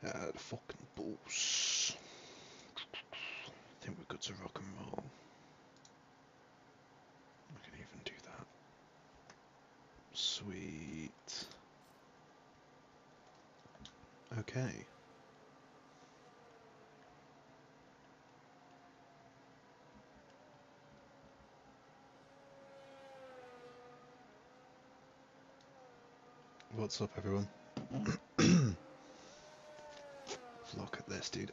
The fucking balls. I think we're good to rock and roll. I can even do that. Sweet. Okay. What's up, everyone? Look at this, dude.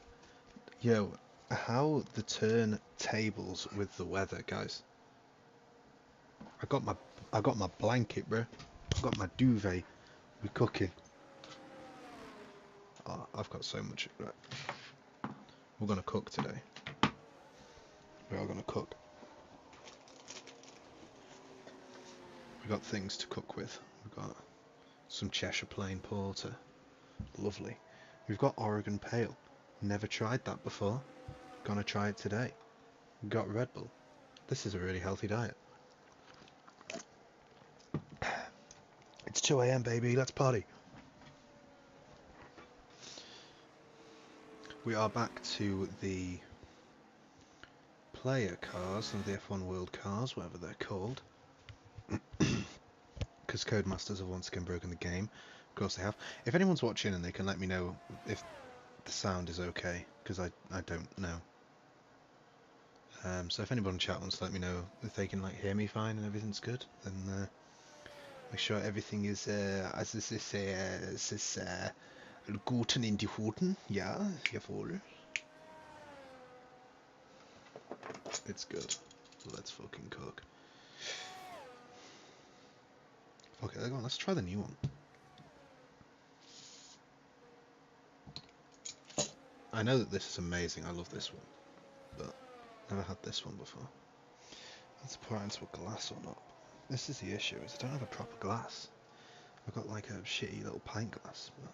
Yo, how the turntables with the weather, guys. I got my blanket, bro. I got my duvet. We're cooking. Oh, I've got so much. Right. We're gonna cook today. We are gonna cook. We got things to cook with. We've got some Cheshire plain porter. Lovely. We've got Oregon Pale. Never tried that before. Gonna try it today. We've got Red Bull. This is a really healthy diet. It's 2 a.m. baby, let's party. We are back to the player cars and the F1 World Cars, whatever they're called. Because Codemasters have once again broken the game. Of course they have. If anyone's watching and they can let me know if the sound is okay, because I don't know. So if anyone in chat wants to let me know if they can hear me fine and everything's good, then make sure everything is as es ist guten in die Huten. Ja, jawohl. It's good. Let's fucking cook. Okay, go on, let's try the new one. I know that this is amazing, I love this one, but never had this one before. Let's pour it into a glass or not. This is the issue, is I don't have a proper glass. I've got like a shitty little pint glass, but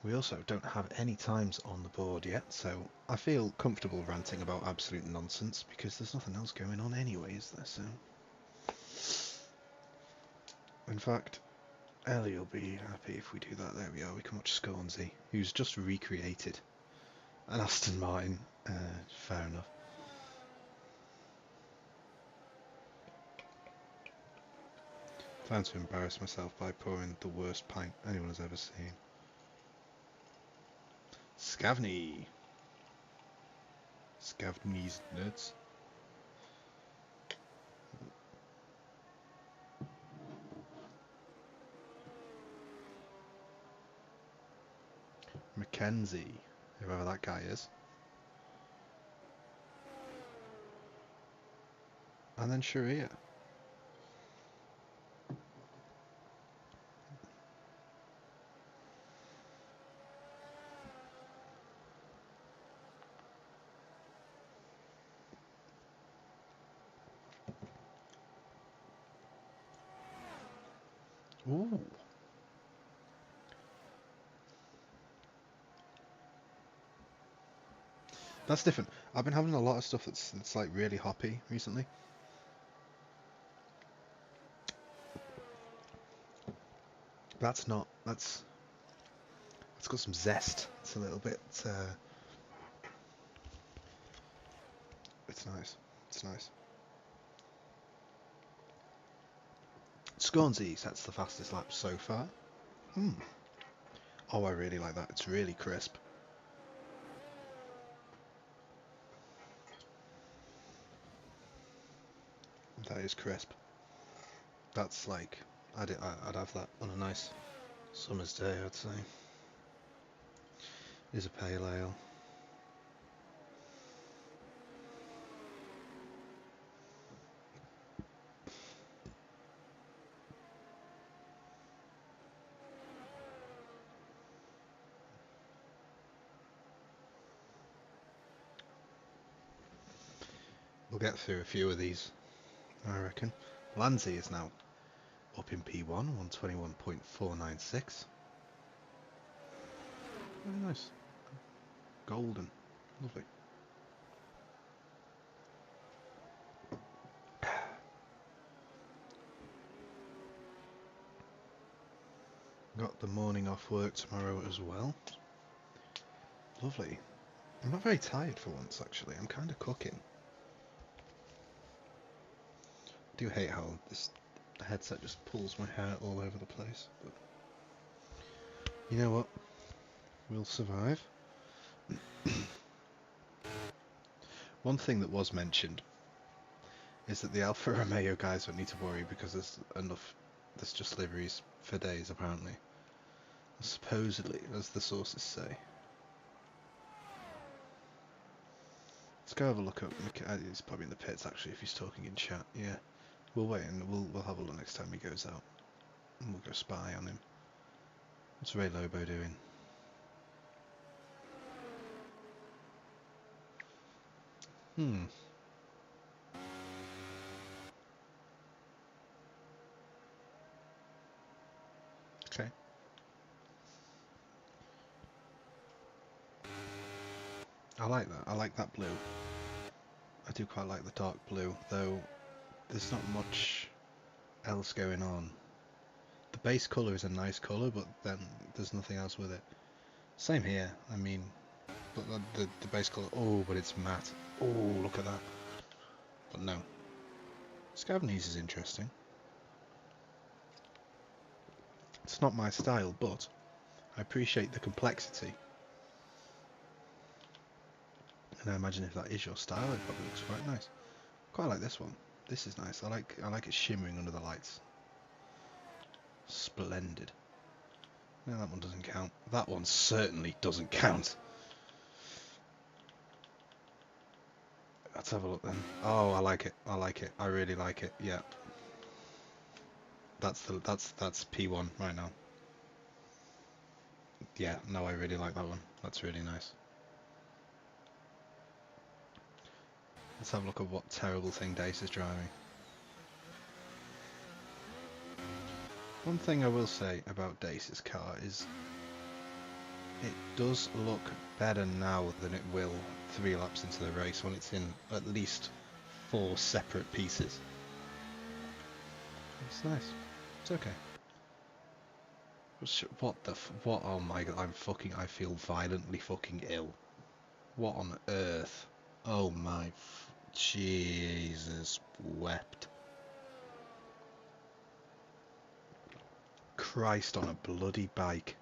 we also don't have any times on the board yet, so I feel comfortable ranting about absolute nonsense because there's nothing else going on anyway, is there? So, in fact, Ellie will be happy if we do that. There we are. We can watch Scornsy, who's just recreated an Aston Martin. Fair enough. Plan to embarrass myself by pouring the worst pint anyone has ever seen. Scavney. Scavney's nuts. Mackenzie, whoever that guy is. And then Sharia. Ooh. That's different. I've been having a lot of stuff that's like really hoppy recently. That's not. It's got some zest. It's a little bit. It's nice. It's nice. Scornsy sets the fastest lap so far. Oh, I really like that. It's really crisp. That is crisp. That's like I'd have that on a nice summer's day, I'd say. It is a pale ale. We'll get through a few of these, I reckon. Lanzi is now up in P1, 121.496. Very nice. Golden. Lovely. got the morning off work tomorrow as well. Lovely. I'm not very tired for once, actually. I'm kind of cooking. I do hate how this headset just pulls my hair all over the place, but you know what? We'll survive. One thing that was mentioned is that the Alfa Romeo guys don't need to worry because there's just liveries for days apparently. Supposedly, as the sources say. Let's go have a look at he's probably in the pits actually if he's talking in chat. Yeah. We'll wait and we'll have a look next time he goes out. And we'll go spy on him. What's Ray Lobo doing? Okay. I like that. I like that blue. I do quite like the dark blue, though there's not much else going on. The base colour is a nice colour, but then there's nothing else with it. Same here, I mean, but the base colour, oh, but it's matte. Oh, look at that. But no. Scavenies is interesting. It's not my style, but I appreciate the complexity. And I imagine if that is your style, it probably looks quite nice. Quite like this one. This is nice. I like it shimmering under the lights. Splendid. No, that one doesn't count. That one certainly doesn't count. Let's have a look then. Oh, I like it. I like it. I really like it. Yeah. That's P1 right now. Yeah, no, I really like that one. That's really nice. Let's have a look at what terrible thing Dace is driving. One thing I will say about Dace's car is it does look better now than it will 3 laps into the race when it's in at least 4 separate pieces. It's nice. It's okay. What? Oh my god! I feel violently fucking ill. What on earth? Oh my, Jesus wept. Christ on a bloody bike.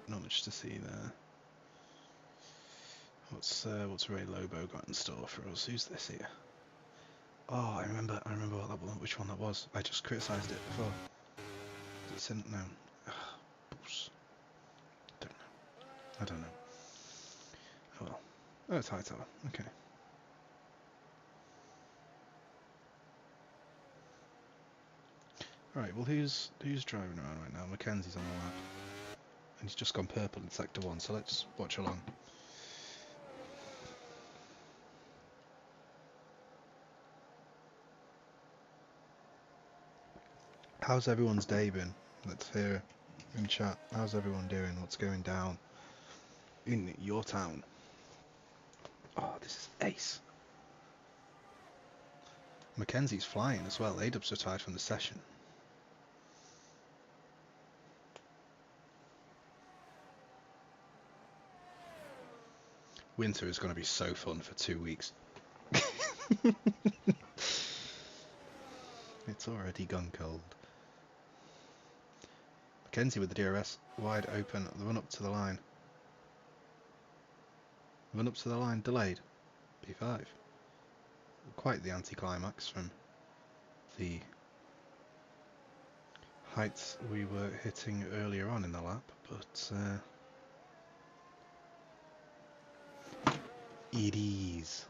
Not much to see there. What's Ray Lobo got in store for us? Who's this here? Oh, I remember what that one, which one that was. I just criticised it before. Is it no? I don't know. Oh well. Oh, it's Hightower. Okay. Alright, well who's driving around right now? Mackenzie's on the lap. And he's just gone purple in Sector 1, so let's watch along. How's everyone's day been? Let's hear in chat. How's everyone doing? What's going down in your town? Oh, this is ace. Mackenzie's flying as well. A-Dub's retired from the session. Winter is going to be so fun for 2 weeks. It's already gone cold. Mackenzie with the DRS wide open. The run up to the line. Run up to the line delayed. P5. Quite the anticlimax from the heights we were hitting earlier on in the lap, but it is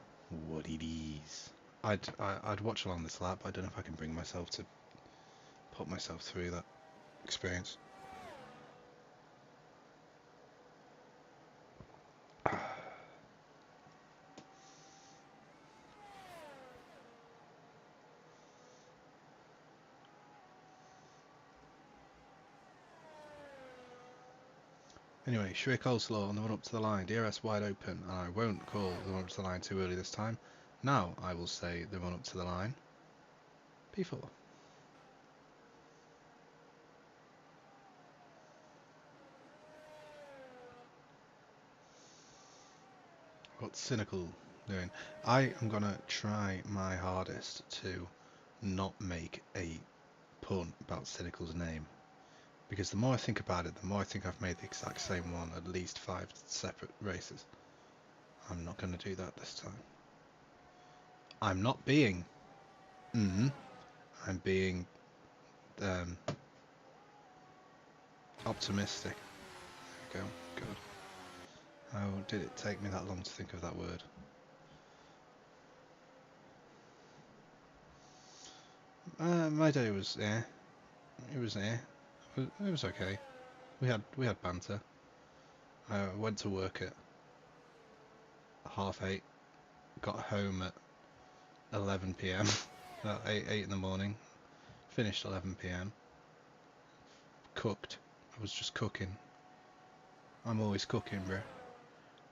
what it is. I'd watch along this lap. I don't know if I can bring myself to put myself through that experience. Anyway, Shrek Coleslaw on the run up to the line, DRS wide open, and I won't call the run up to the line too early this time. Now I will say the run up to the line. P4. What's Cynical doing? I am gonna try my hardest to not make a pun about Cynical's name. Because the more I think about it, the more I think I've made the exact same one at least 5 separate races. I'm not going to do that this time. I'm not being... I'm being... optimistic. There we go. Good. How did it take me that long to think of that word? My day was It was It was okay. We had banter. I went to work at 8:30. Got home at 11 p.m. About 8 in the morning. Finished 11 p.m. Cooked. I was just cooking. I'm always cooking, bro.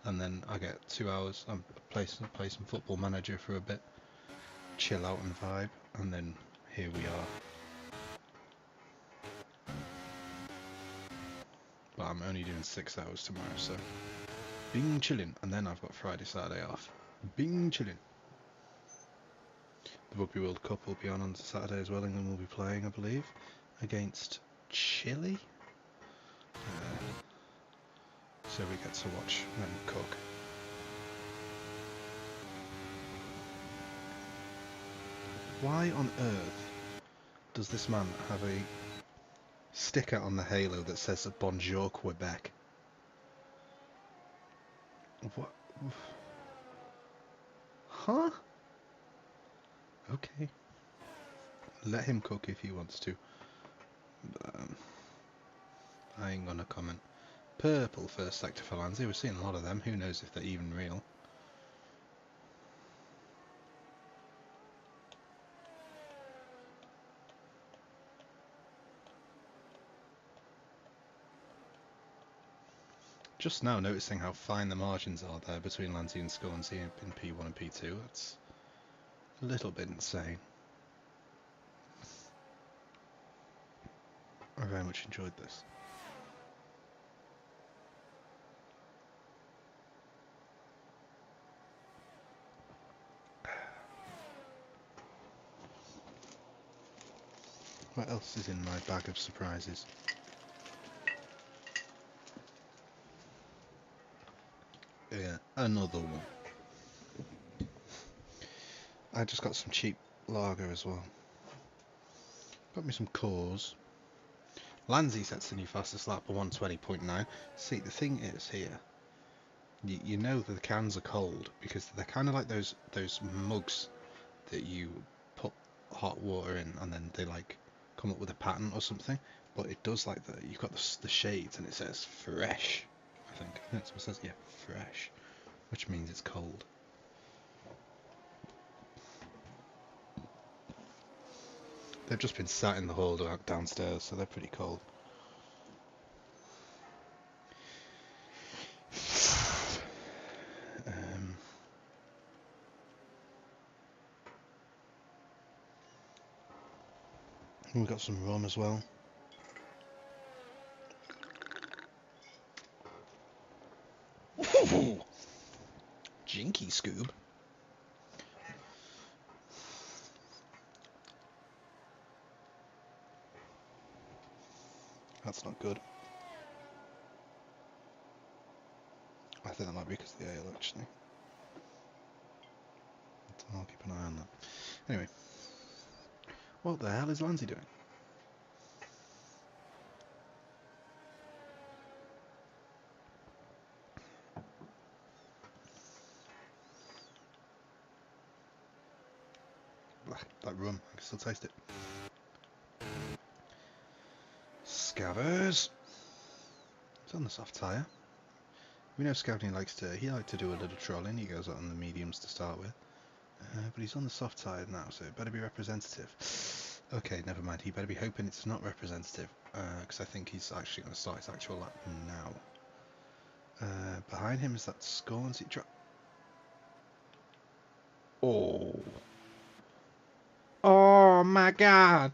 And then I get 2 hours. I play some Football Manager for a bit. Chill out and vibe. And then here we are. But I'm only doing 6 hours tomorrow, so bing chilling. And then I've got Friday, Saturday off. Bing chilling. The Rugby World Cup will be on Saturday as well. England will be playing, I believe, against Chile. So we get to watch them cook. Why on earth does this man have a sticker on the halo that says Bonjour Quebec? What? Huh? Okay. Let him cook if he wants to. I ain't gonna comment. Purple first sector for Landsea. We're seeing a lot of them. Who knows if they're even real? Just now noticing how fine the margins are there between Landsea and Swansea in P1 and P2. That's a little bit insane. I very much enjoyed this. What else is in my bag of surprises? Yeah, another one. I just got some cheap lager as well. Got me some Coors. Landsea sets the new fastest lap of 1:20.9. See, the thing is here, you know that the cans are cold because they're kind of like those mugs that you put hot water in and then they like come up with a pattern or something. But it does like that. You've got the shades and it says fresh. I think that's what it says. Yeah, fresh, which means it's cold. They've just been sat in the hall downstairs, so they're pretty cold. We've got some rum as well. Jinky Scoob. That's not good. I think that might be because of the ale, actually. I'll keep an eye on that. Anyway. What the hell is Landsea doing? That rum, I can still taste it. Scavers! It's on the soft tyre. We know Scavney likes to do a little trolling. He goes out on the mediums to start with. But he's on the soft tyre now, so it better be representative. Okay, never mind. He better be hoping it's not representative, because I think he's actually going to start his actual lap now. Behind him is that Scornsea truck. Oh. Oh my god.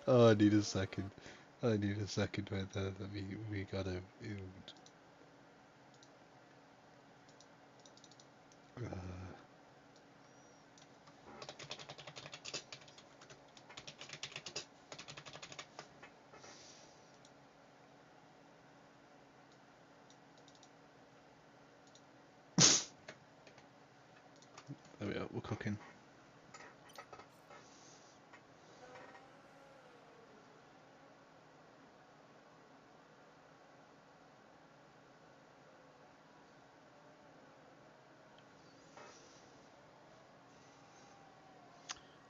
Oh, I need a second. I need a second right there. We gotta. There we go. We're cooking.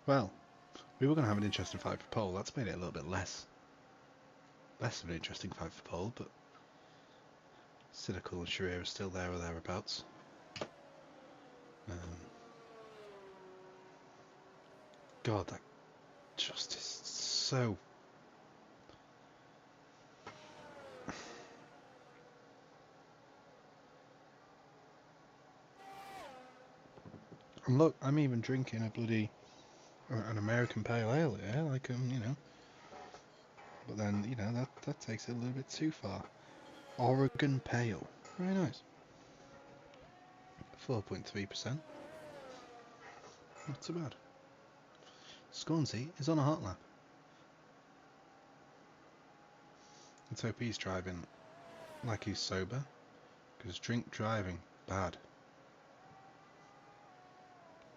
Well, we were gonna have an interesting fight for pole. That's made it a little bit less of an interesting fight for pole, but Cynical and Sharir are still there or thereabouts. God, that just is so. And look, I'm even drinking a bloody an American pale ale, yeah, like you know. But then you know that takes it a little bit too far. Oregon Pale, very nice. 4.3%. Not too bad. Scornsey is on a hot lap. Let's hope he's driving like he's sober, because drink driving, bad.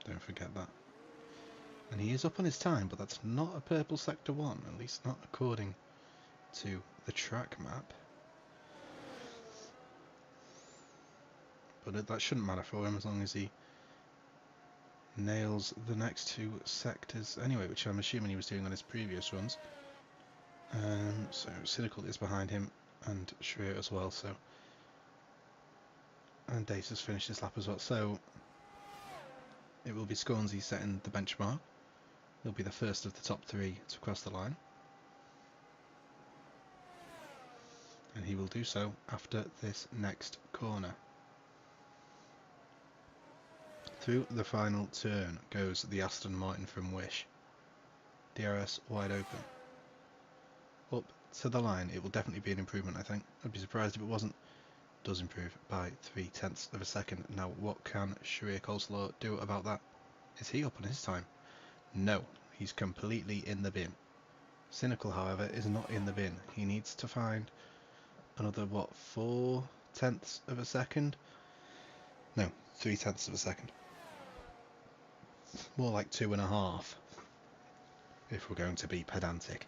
Don't forget that. And he is up on his time, but that's not a purple sector 1, at least not according to the track map. But that shouldn't matter for him as long as he nails the next 2 sectors anyway, which I'm assuming he was doing on his previous runs. So Cynical is behind him, and Shreer as well, so. And Dace has finished his lap as well, so it will be Scornsey setting the benchmark. He'll be the first of the top 3 to cross the line. And he will do so after this next corner. Through the final turn goes the Aston Martin from Wish. DRS wide open. Up to the line. It will definitely be an improvement, I think. I'd be surprised if it wasn't. It does improve by 0.3 of a second. Now, what can Sharir Coleslaw do about that? Is he up on his time? No, he's completely in the bin. Cynical, however, is not in the bin. He needs to find another, what, 0.4 of a second? No, 0.3 of a second. More like 2.5, if we're going to be pedantic.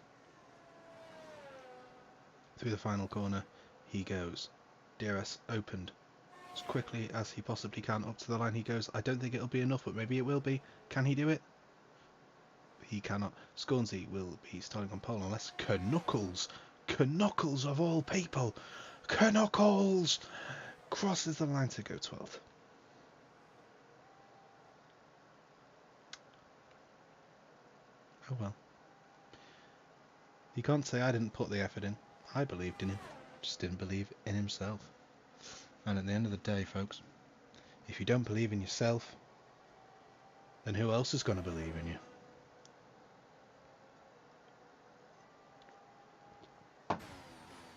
Through the final corner he goes. DRS opened as quickly as he possibly can. Up to the line he goes. I don't think it'll be enough, but maybe it will be. Can he do it? He cannot. Scornsey will be starting on pole unless Knuckles of all people, Knuckles crosses the line to go 12th. Oh well. He can't say I didn't put the effort in. I believed in him, just didn't believe in himself. And at the end of the day, folks, if you don't believe in yourself, then who else is going to believe in you?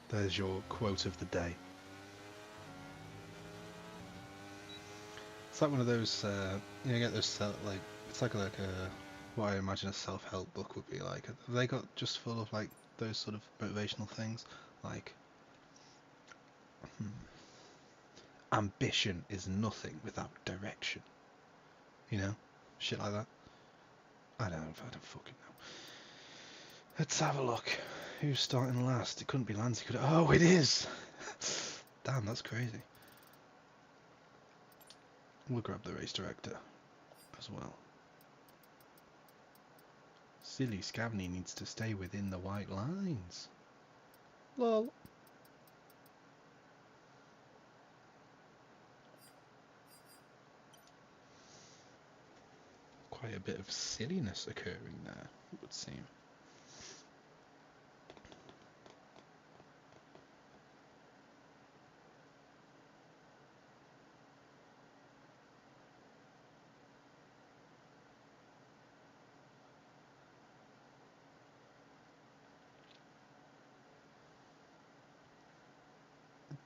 There's your quote of the day. It's like one of those, you know, you get those like it's like a what I imagine a self-help book would be like. Have they got just full of like those sort of motivational things, like ambition is nothing without direction. You know, shit like that. I don't fucking know. Let's have a look. Who's starting last? It couldn't be Lansy, could it? Oh, it is! Damn, that's crazy. We'll grab the race director as well. Silly Scavney needs to stay within the white lines. Lol. Quite a bit of silliness occurring there, it would seem.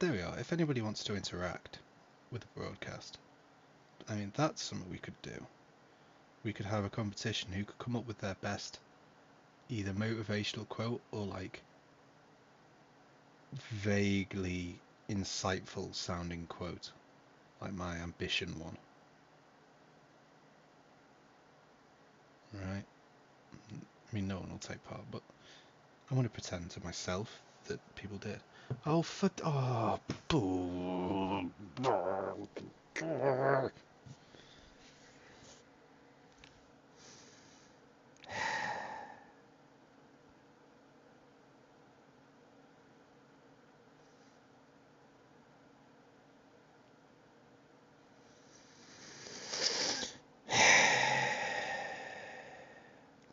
there we are. If anybody wants to interact with the broadcast, I mean, that's something we could do. We could have a competition who could come up with their best either motivational quote or like vaguely insightful sounding quote, like my ambition one. Right? I mean, no one will take part, but I want to pretend to myself that people did. Oh, for... Oh,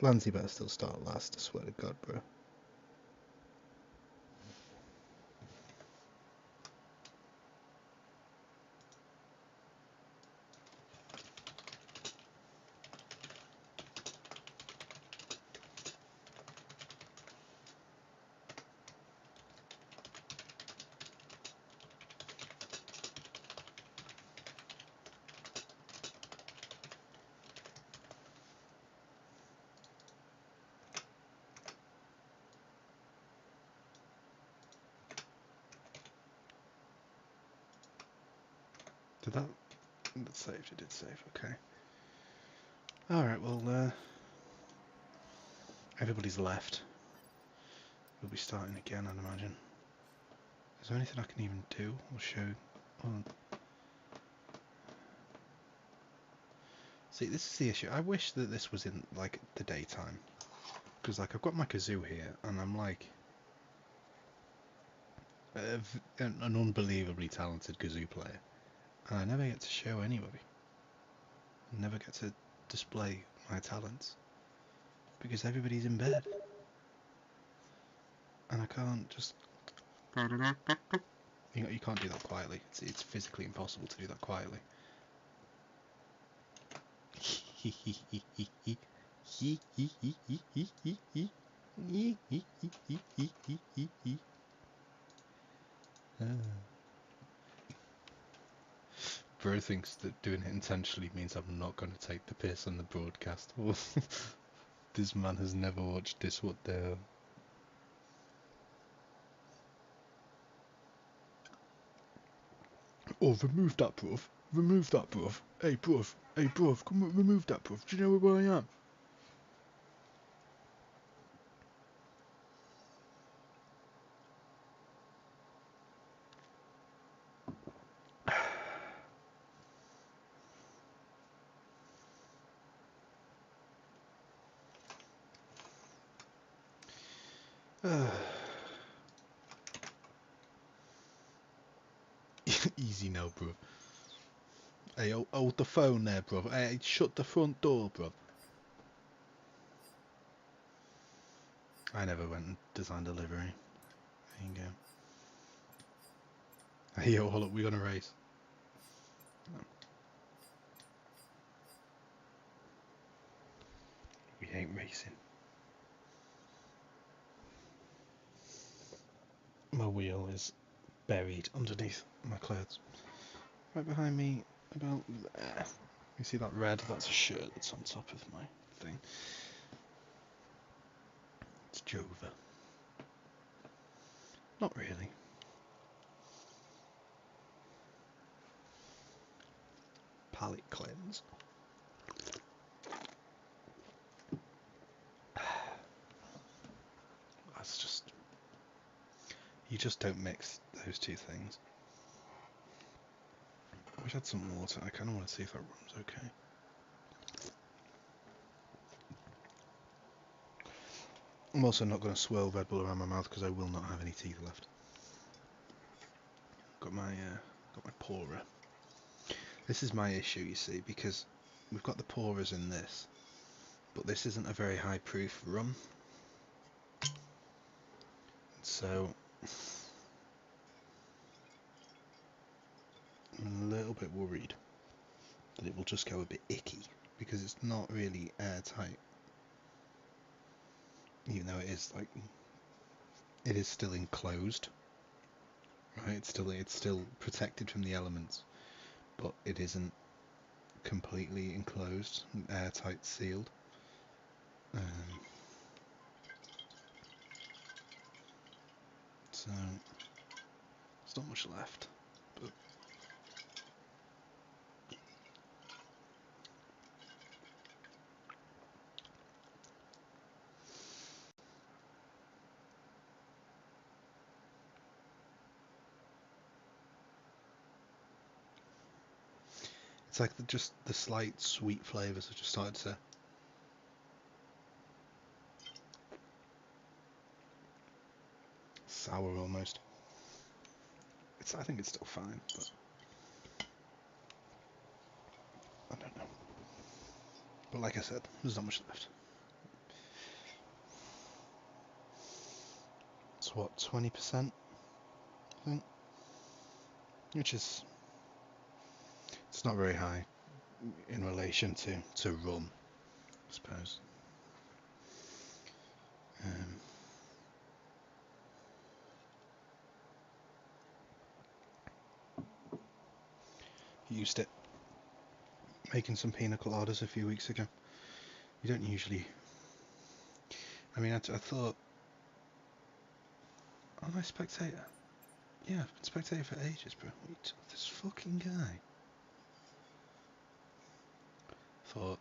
Lansy better still start last, I swear to God, bro. Did that saved? It did save, okay. Alright, well, everybody's left. We'll be starting again, I'd imagine. Is there anything I can even do or show? Oh. See, this is the issue. I wish that this was in, like, the daytime. Because, like, I've got my kazoo here, and I'm, like, an unbelievably talented kazoo player. And I never get to show anybody. I never get to display my talents. Because everybody's in bed. And I can't just... You can't do that quietly. It's physically impossible to do that quietly. Bro thinks that doing it intentionally means I'm not going to take the piss on the broadcast. This man has never watched this, what the hell? Oh, remove that, bruv. Remove that, bruv. Hey, bruv. Hey, bruv. Come on, remove that, bruv. Do you know where I am? Easy now, bruv. Hey, hold the phone there, bruv. Hey, shut the front door, bruv. I never went and designed a livery. There you go. Hey, yo, hold up, we gonna race. No. We ain't racing. My wheel is buried underneath my clothes. Right behind me, about there. You see that red? That's a shirt that's on top of my thing. It's Jova. Not really. Palate cleanse. That's just... You just don't mix those two things. I wish I had some water. I kind of want to see if that rum's okay. I'm also not going to swirl Red Bull around my mouth because I will not have any teeth left. Got my pourer. This is my issue, you see, because we've got the pourers in this, but this isn't a very high proof rum. So I'm a little bit worried that it will just go a bit icky because it's not really airtight. Even though it is, like, it is still enclosed. right? It's still protected from the elements, but it isn't completely enclosed, airtight, sealed. So there's not much left. But it's like just the slight sweet flavours have just started to. Sour almost. I think it's still fine, but I don't know. But like I said, there's not much left. It's what, 20%, I think? Which is, it's not very high in relation to rum, I suppose. Used it making some pina coladas a few weeks ago. You don't usually. I mean, I thought. Am I a spectator? Yeah, I've been spectator for ages, bro. What, this fucking guy. Thought,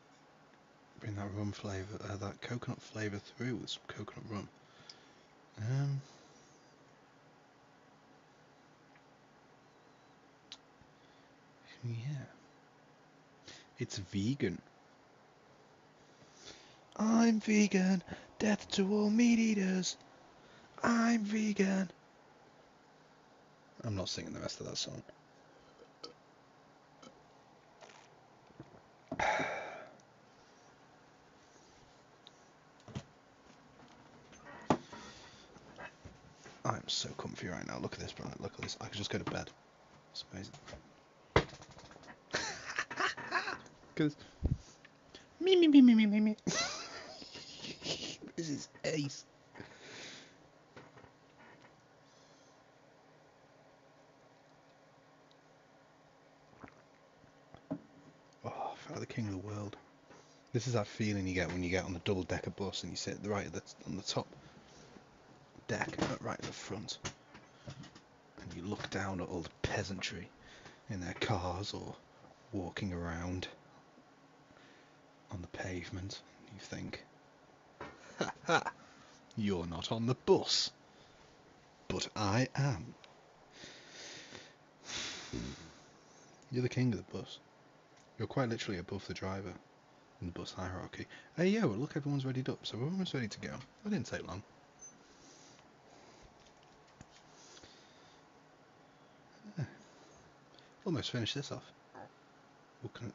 bring that rum flavour, that coconut flavour through with some coconut rum. Yeah. It's vegan. I'm vegan. Death to all meat eaters. I'm vegan. I'm not singing the rest of that song. I'm so comfy right now. Look at this, bro. Look at this. I could just go to bed. It's amazing. Because me. This is ace. Oh, I felt the king of the world. This is that feeling you get when you get on the double-decker bus and you sit right on the top deck, right at the front, and you look down at all the peasantry in their cars or walking around on the pavement. And you think, ha ha, you're not on the bus, but I am. You're the king of the bus. You're quite literally above the driver in the bus hierarchy. Hey, yeah, well, look, everyone's readied up, so we're almost ready to go. That didn't take long. Yeah. Almost finished this off. What can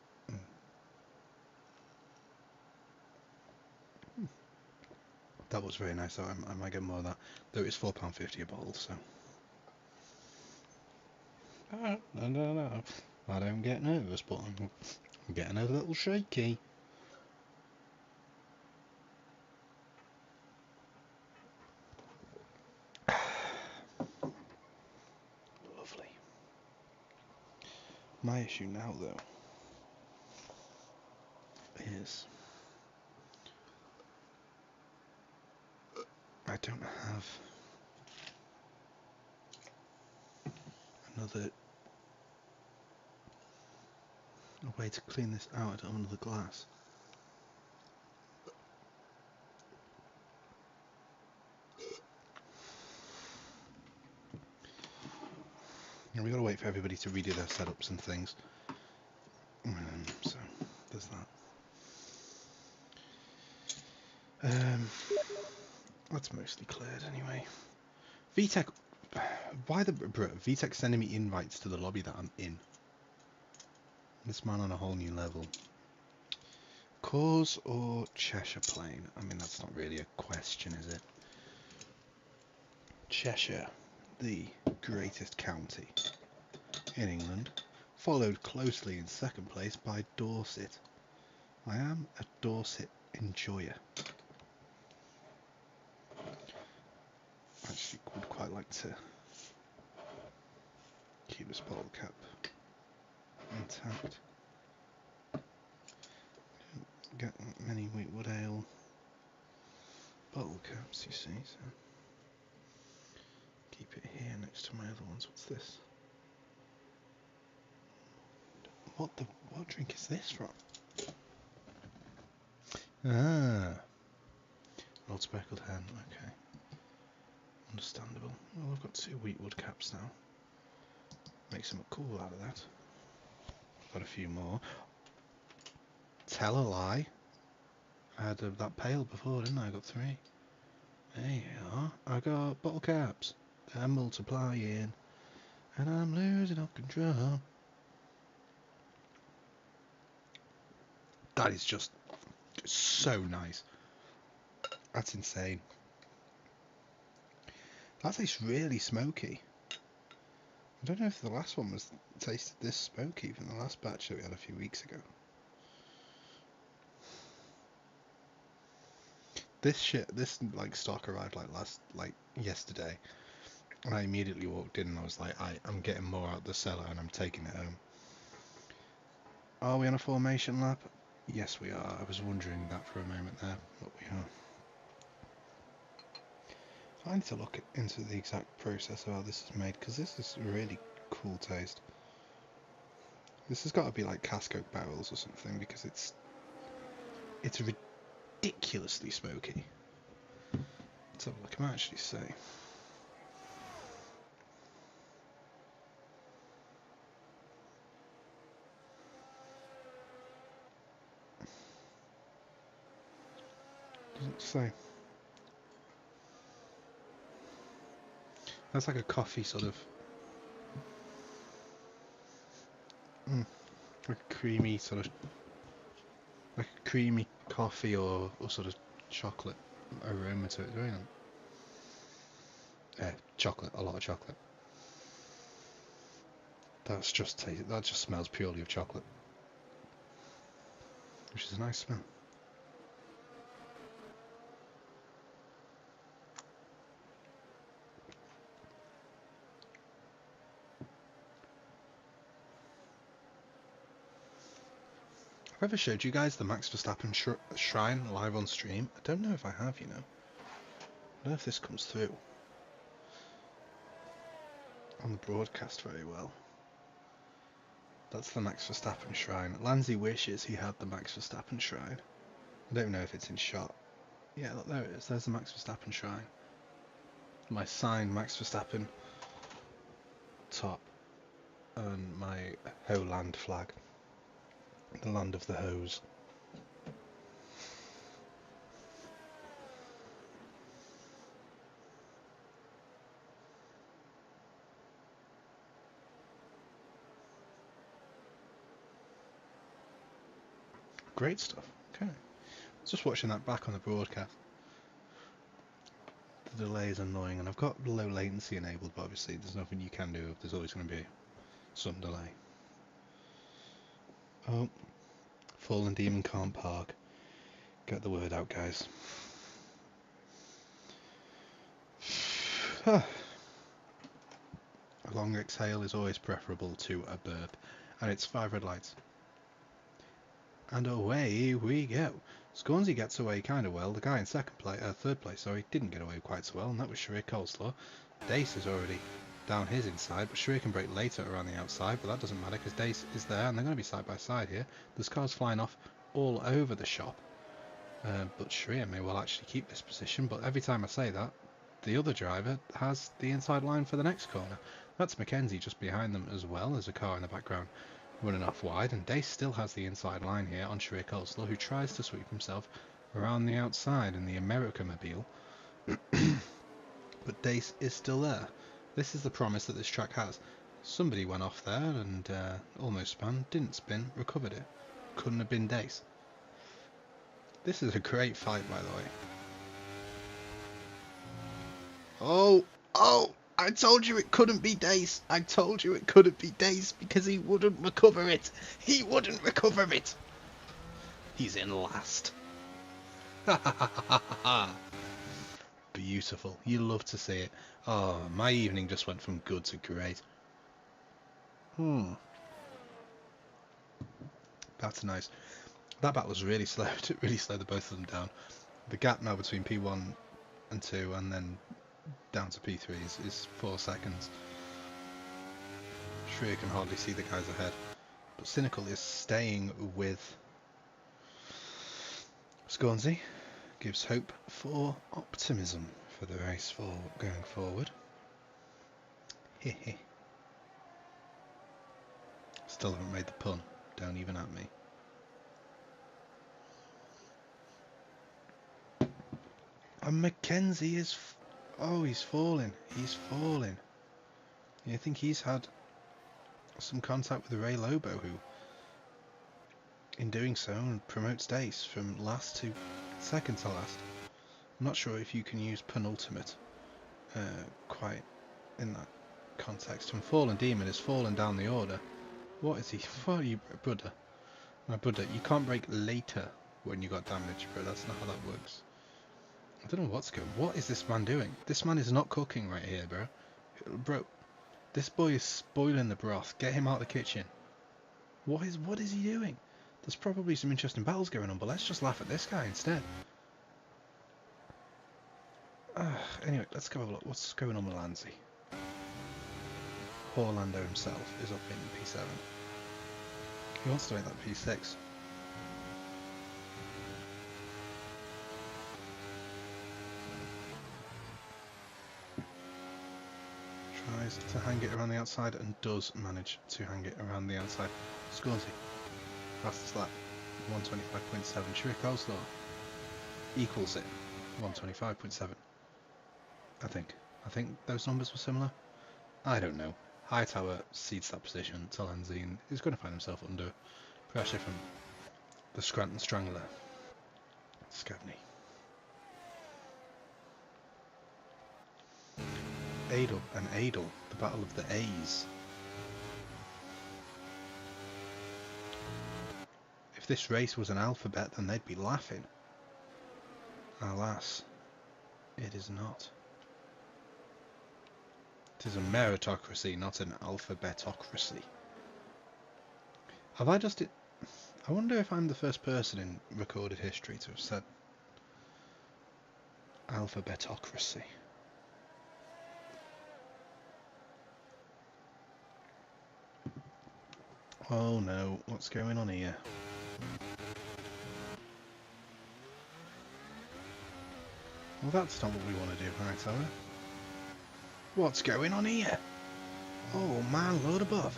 That was very nice, though. I might get more of that. Though it's £4.50 a bottle, so. No. I don't get nervous, but I'm getting a little shaky. Lovely. My issue now, though, is I don't have another way to clean this out. I don't have another glass. And we got to wait for everybody to redo their setups and things. So there's that. That's mostly cleared anyway. VTech, why the VTech sending me invites to the lobby that I'm in? This man on a whole new level. Cause or Cheshire Plain? I mean, that's not really a question, is it? Cheshire, the greatest county in England, followed closely in second place by Dorset. I am a Dorset enjoyer. I actually would quite like to Keep this bottle cap intact. Get many Wheatwood Ale bottle caps, you see, so keep it here next to my other ones. What's this? What drink is this from? Ah, old speckled hen, okay. Understandable. Well, I've got 2 Wheatwood caps now. Make something cool out of that. Got a few more. Tell a lie. I had that pail before, didn't I? I got 3. There you are. I got bottle caps. They're multiplying. And I'm losing all control. That is just so nice. That's insane. That tastes really smoky. I don't know if the last one was tasted this smoky from the last batch that we had a few weeks ago. This like stock arrived like yesterday, and I immediately walked in and I was like, I'm getting more out of the cellar and I'm taking it home. Are we on a formation lap? Yes, we are. I was wondering that for a moment there, but we are. I need to look into the exact process of how this is made, because this is a really cool taste. This has got to be like cask oak barrels or something, because it's ridiculously smoky. Let's have a look. I might actually say. Doesn't say. That's like a coffee sort of. Like a creamy sort of. Like a creamy coffee or sort of chocolate aroma to it. Very nice. Chocolate, a lot of chocolate. That just smells purely of chocolate, which is a nice smell. Have I ever showed you guys the Max Verstappen shrine live on stream? I don't know if I have, you know. I don't know if this comes through on the broadcast very well. That's the Max Verstappen shrine. Lanzi wishes he had the Max Verstappen shrine. I don't know if it's in shot. Yeah, look, there it is. There's the Max Verstappen shrine. My signed Max Verstappen top and my Holand flag. The land of the hose. Great stuff. Okay. Just watching that back on the broadcast. The delay is annoying, and I've got low latency enabled, but obviously there's nothing you can do. There's always going to be some delay. Oh, Fallen Demon can't park. Get the word out, guys. A long exhale is always preferable to a burp, and it's 5 red lights. And away we go. Scornsy gets away kind of well. The guy in third place, didn't get away quite so well, and that was Sharif Coleslaw. Dace is already down his inside, but Sharif can break later around the outside, but that doesn't matter because Dace is there, and they're going to be side by side here. There's cars flying off all over the shop, but Sharif may well actually keep this position, but every time I say that, the other driver has the inside line for the next corner. That's Mackenzie just behind them as well. There's a car in the background running off wide, and Dace still has the inside line here on Sharif Coleslaw, who tries to sweep himself around the outside in the America-mobile. But Dace is still there. This is the promise that this track has. Somebody went off there and almost spun, didn't spin, recovered it. Couldn't have been Dace. This is a great fight, by the way. Oh! I told you it couldn't be Dace. I told you it couldn't be Dace because he wouldn't recover it. He wouldn't recover it. He's in last. Beautiful. You love to see it. Oh, my evening just went from good to great. That's nice. That battle was really slow. It really slowed the both of them down. The gap now between P1 and 2 and then down to P3 is 4 seconds. Shreya can hardly see the guys ahead. But Cynical is staying with Scornsey. Gives hope for optimism for the race for going forward. Hehe. Still haven't made the pun. Don't even at me. And Mackenzie is... oh, he's falling. He's falling. You think he's had some contact with Ray Lobo, who, in doing so, promotes Dace from last to second to last. I'm not sure if you can use penultimate quite in that context. And Fallen Demon is falling down the order. What is he? What are you, brother? My brother, you can't break later when you got damage, bro. That's not how that works. I don't know what's going. What is this man doing? This man is not cooking right here, bro. Bro, this boy is spoiling the broth. Get him out of the kitchen. What is he doing? There's probably some interesting battles going on, but let's just laugh at this guy instead. Anyway, let's go have a look. What's going on with Lanzi? Poor Lando himself is up in P7. He wants to make that P6. Tries to hang it around the outside and does manage to hang it around the outside. Scornsey, fastest lap, 125.7. Shreya Coleslaw equals it, 125.7. I think those numbers were similar. I don't know. Hightower cedes that position to Lanzi and he's going to find himself under pressure from the Scranton Strangler, Scavney. Adel and Adel, the battle of the A's. If this race was an alphabet, then they'd be laughing. Alas, it is not. It is a meritocracy, not an alphabetocracy. Have I just... I wonder if I'm the first person in recorded history to have said alphabetocracy. Oh no, what's going on here? Well, that's not what we want to do, Hightower. What's going on here? Oh man, Lord above.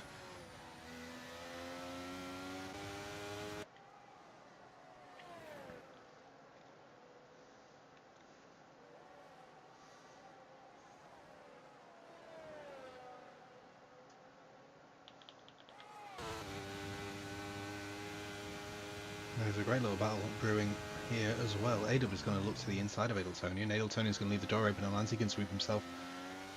There's a great little battle brewing here as well. Adel is going to look to the inside of Adeltonian. Adeltonian is going to leave the door open and Lanzi can sweep himself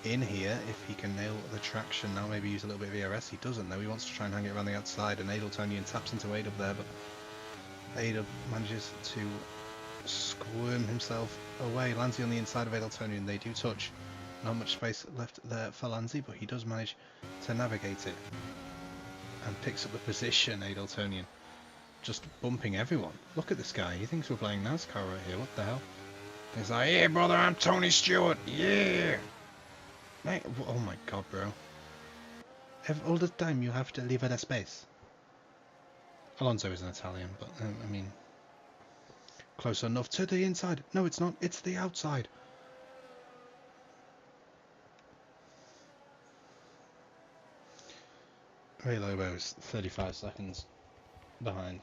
in here if he can nail the traction. Now maybe use a little bit of ERS. He doesn't though. He wants to try and hang it around the outside and Adeltonian taps into Adel there, but Adel manages to squirm himself away. Lanzi on the inside of Adeltonian. They do touch. Not much space left there for Lanzi, but he does manage to navigate it and picks up the position. Adeltonian just bumping everyone. Look at this guy. He thinks we're playing NASCAR right here. What the hell? He's like, yeah, brother, I'm Tony Stewart. Yeah. Mate, oh my god, bro. All the time you have to leave at a space. Alonso is an Italian, but I mean, close enough to the inside. No, it's not. It's the outside. Ray Lobo is 35 seconds behind.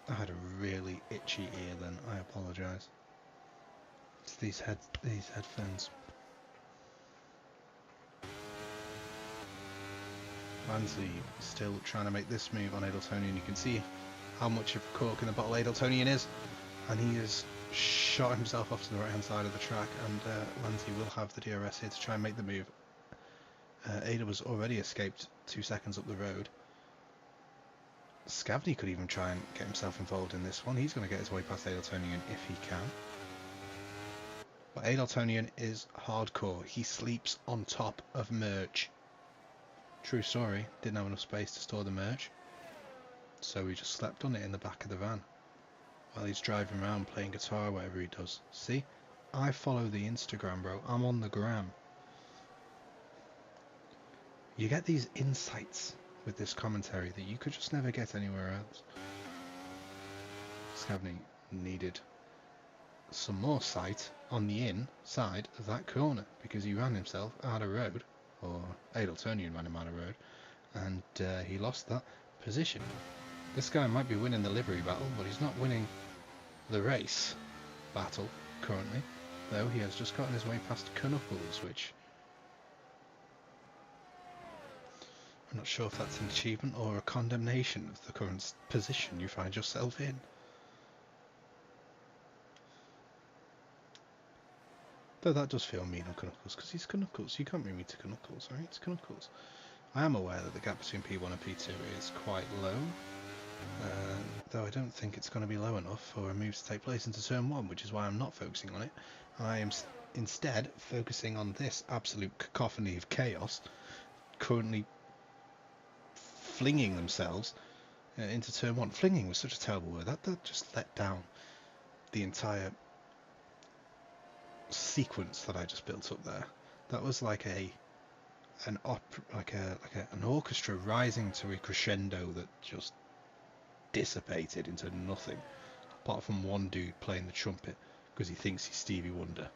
I had a really itchy ear then. I apologise. It's these headphones. Lanzi still trying to make this move on Adeltonian. You can see how much of a cork in the bottle Adeltonian is, and he has shot himself off to the right hand side of the track, and Lanzi will have the DRS here to try and make the move. Ada was already escaped 2 seconds up the road. Scavney could even try and get himself involved in this one. He's going to get his way past Adeltonian if he can. But Adaltonian is hardcore. He sleeps on top of merch. True story. Didn't have enough space to store the merch, so he just slept on it in the back of the van while he's driving around playing guitar, whatever he does. See? I follow the Instagram, bro. I'm on the gram. You get these insights with this commentary that you could just never get anywhere else. Scavney needed some more sight on the inside of that corner because he ran himself out of road, or Adaltonian ran him out of road, and he lost that position. This guy might be winning the livery battle, but he's not winning the race battle currently, though he has just gotten his way past Knuckles, which I'm not sure if that's an achievement or a condemnation of the current position you find yourself in. Though that does feel mean on Knuckles, because he's Knuckles. You can't be mean to Knuckles, right? It's Knuckles. I am aware that the gap between P1 and P2 is quite low, though I don't think it's going to be low enough for a move to take place into turn 1, which is why I'm not focusing on it. I am instead focusing on this absolute cacophony of chaos currently flinging themselves into turn 1. Flinging was such a terrible word. That just let down the entire sequence that I just built up there. That was like an orchestra rising to a crescendo that just dissipated into nothing, apart from one dude playing the trumpet because he thinks he's Stevie Wonder,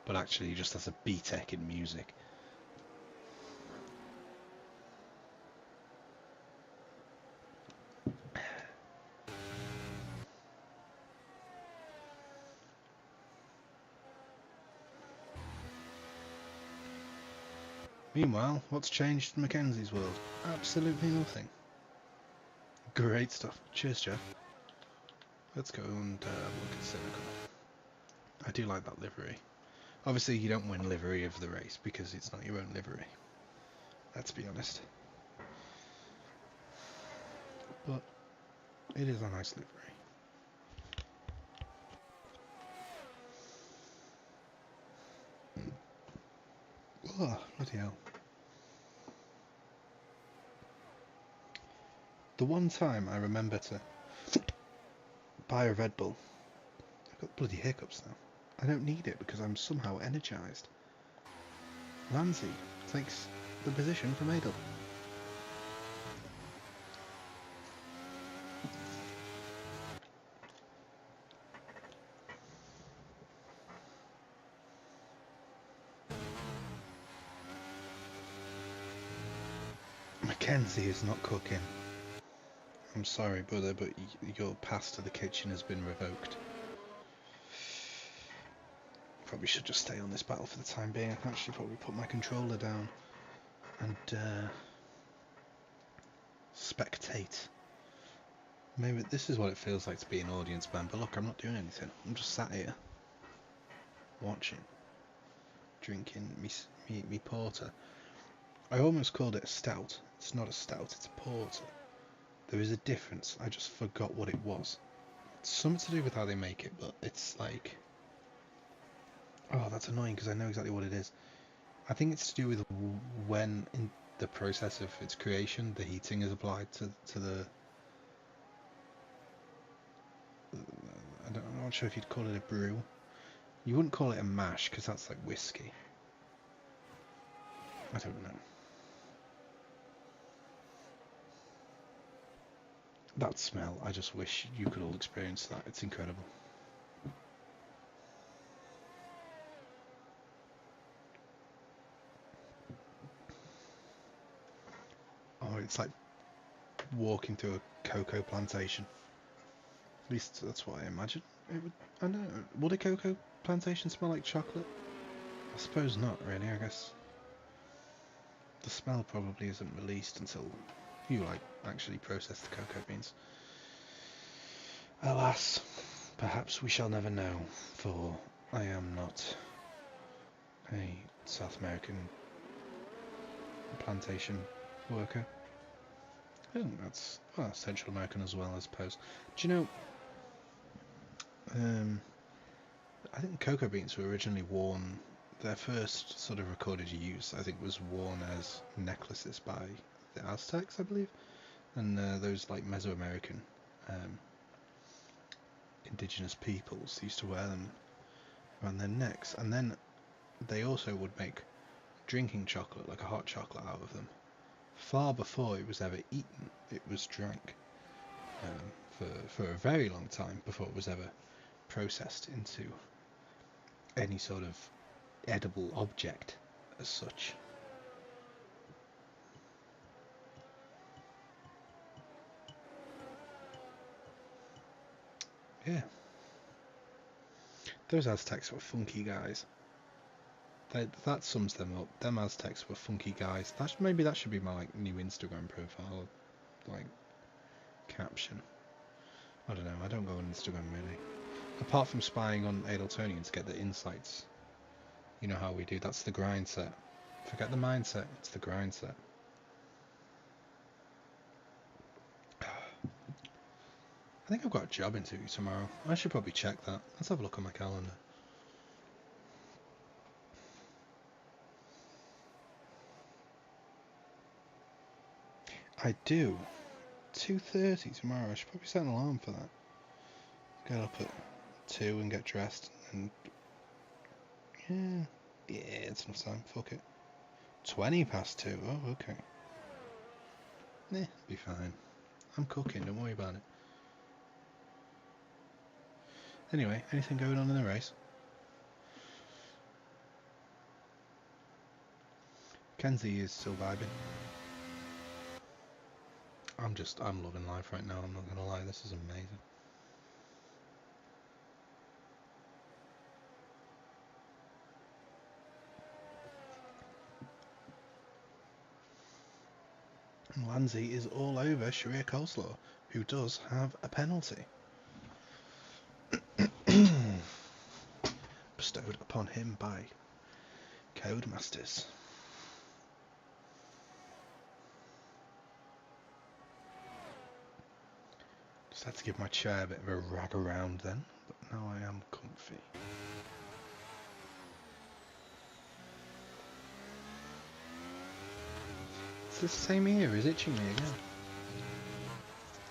but actually he just has a B-Tech in music. Meanwhile, what's changed in Mackenzie's world? Absolutely nothing. Great stuff. Cheers, Jeff. Let's go and look at Cynical. I do like that livery. Obviously, you don't win livery of the race because it's not your own livery. Let's be honest. But it is a nice livery. Oh, bloody hell. The one time I remember to buy a Red Bull, I've got bloody hiccups now. I don't need it because I'm somehow energised. Ramsey takes the position from Adel. Mackenzie is not cooking. I'm sorry, brother, but your pass to the kitchen has been revoked. Probably should just stay on this battle for the time being. I can actually probably put my controller down and spectate. Maybe this is what it feels like to be an audience member. Look, I'm not doing anything. I'm just sat here watching, drinking me porter. I almost called it a stout. It's not a stout, it's a porter. There is a difference. I just forgot what it was. It's something to do with how they make it, but it's like... Oh, that's annoying because I know exactly what it is. I think it's to do with when in the process of its creation the heating is applied to the... I'm not sure if you'd call it a brew. You wouldn't call it a mash because that's like whiskey. I don't know. That smell, I just wish you could all experience that. It's incredible. Oh, it's like walking through a cocoa plantation. At least that's what I imagine. It would, I don't know. Would a cocoa plantation smell like chocolate? I suppose not, really. I guess the smell probably isn't released until you actually process the cocoa beans. Alas, perhaps we shall never know, for I am not a South American plantation worker. I think that's Central American as well, I suppose. Do you know? I think cocoa beans were originally worn, their first sort of recorded use, I think, was worn as necklaces by the Aztecs, I believe, and those like Mesoamerican um, indigenous peoples used to wear them around their necks, and then they also would make drinking chocolate, like a hot chocolate, out of them. Far before it was ever eaten, it was drank for a very long time before it was ever processed into any sort of edible object as such. Yeah. Those Aztecs were funky guys. That sums them up. Them Aztecs were funky guys. Maybe that should be my like new Instagram profile, like caption. I don't know. I don't go on Instagram really. Apart from spying on Adeltonians to get the insights. You know how we do. That's the grind set. Forget the mindset. It's the grind set. I think I've got a job interview tomorrow. I should probably check that. Let's have a look on my calendar. I do. 2:30 tomorrow. I should probably set an alarm for that. Get up at 2 and get dressed and yeah, it's enough time. Fuck it. 20 past 2. Oh, okay. Be fine. I'm cooking. Don't worry about it. Anyway, anything going on in the race? Kenzie is still vibing. I'm loving life right now. I'm not gonna lie. This is amazing. Lanzi is all over Sharia Coleslaw, who does have a penalty bestowed upon him by Codemasters. Just had to give my chair a bit of a rag around then, but now I am comfy. It's the same ear is itching me again.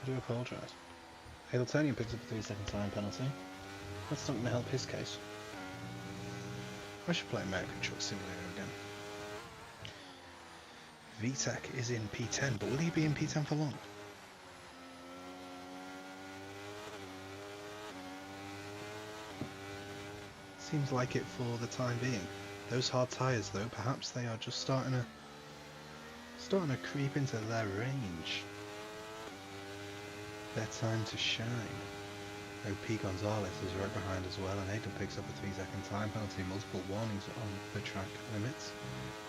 I do apologise. Adeltonian picks up a 3-second time penalty. That's not going to help his case. I should play American Truck Simulator again. VTech is in P10, but will he be in P10 for long? Seems like it for the time being. Those hard tyres though, perhaps they are just starting to creep into their range. Their time to shine. OP Gonzalez is right behind as well, and Aiden picks up a 3-second time penalty, multiple warnings on the track limits.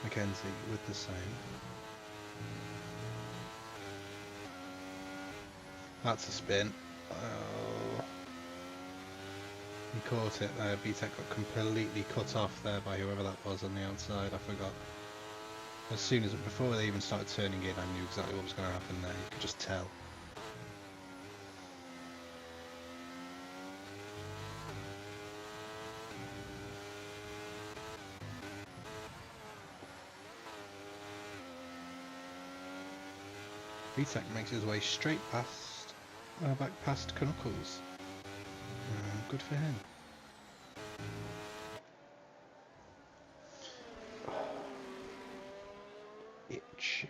Mackenzie with the same. That's a spin. Oh. He caught it there. BTEC got completely cut off there by whoever that was on the outside. I forgot. As soon as, before they even started turning in, I knew exactly what was going to happen there. You could just tell. VTEC makes his way straight past, back past Knuckles. Good for him. Itch.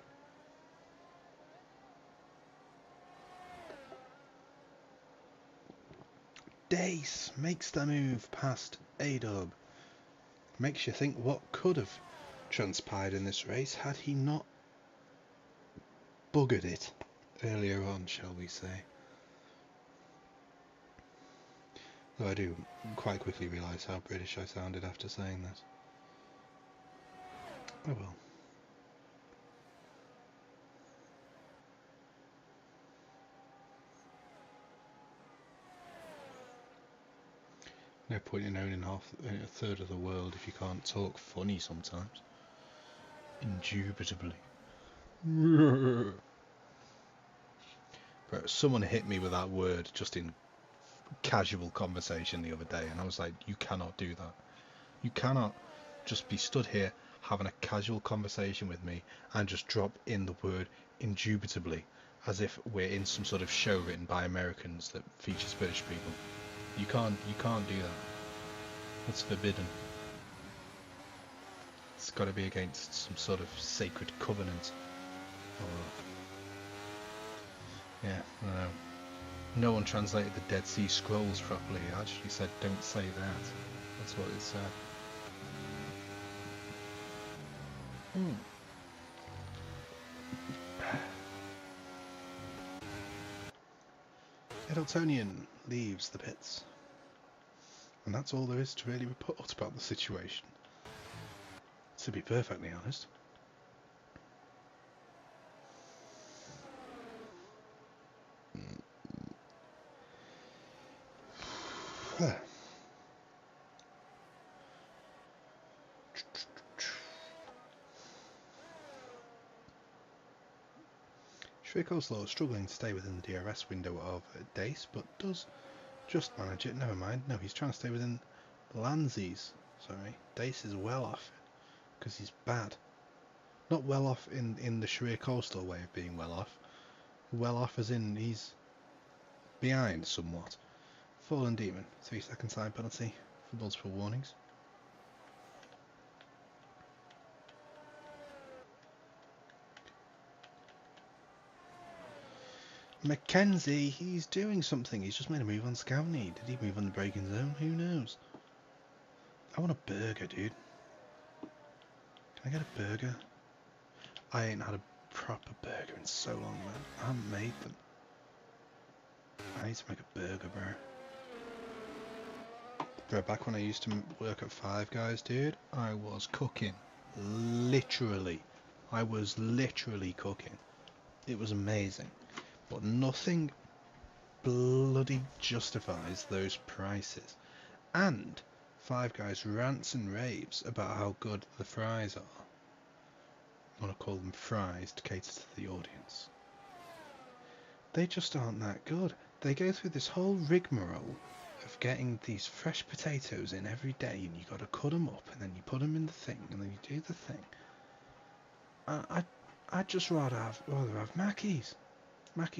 Dace makes the move past A-Dub. Makes you think what could have transpired in this race had he not buggered it earlier on, shall we say. Though I do quite quickly realise how British I sounded after saying this. Oh well. No point in owning a third of the world if you can't talk funny sometimes. Indubitably. But someone hit me with that word just in casual conversation the other day, and I was like, you cannot do that. You cannot just be stood here having a casual conversation with me and just drop in the word indubitably as if we're in some sort of show written by Americans that features British people. You can't do that. That's forbidden. It's got to be against some sort of sacred covenant. Or, yeah, I don't know. No one translated the Dead Sea Scrolls properly. It actually said, don't say that. That's what it said. Edeltonian leaves the pits. And that's all there is to really report about the situation. To be perfectly honest. Coleslaw is struggling to stay within the DRS window of Dace, but does just manage it. Never mind. No, he's trying to stay within Lanzi's. Sorry, Dace is well off because he's bad. Not well off in the Sharia Coleslaw way of being well off. Well off as in he's behind somewhat. Fallen Demon, 3-second time penalty for multiple warnings. Mackenzie, he's doing something. He's just made a move on Scowney. Did he move on the braking zone? Who knows? I want a burger, dude. Can I get a burger? I ain't had a proper burger in so long, man. I haven't made them. I need to make a burger, bro. Back when I used to work at Five Guys, dude, I was cooking. Literally. I was literally cooking. It was amazing. But nothing bloody justifies those prices. And Five Guys rants and raves about how good the fries are. I want to call them fries to cater to the audience. They just aren't that good. They go through this whole rigmarole of getting these fresh potatoes in every day, and you got to cut them up, and then you put them in the thing, and then you do the thing. I'd just rather have Mackey's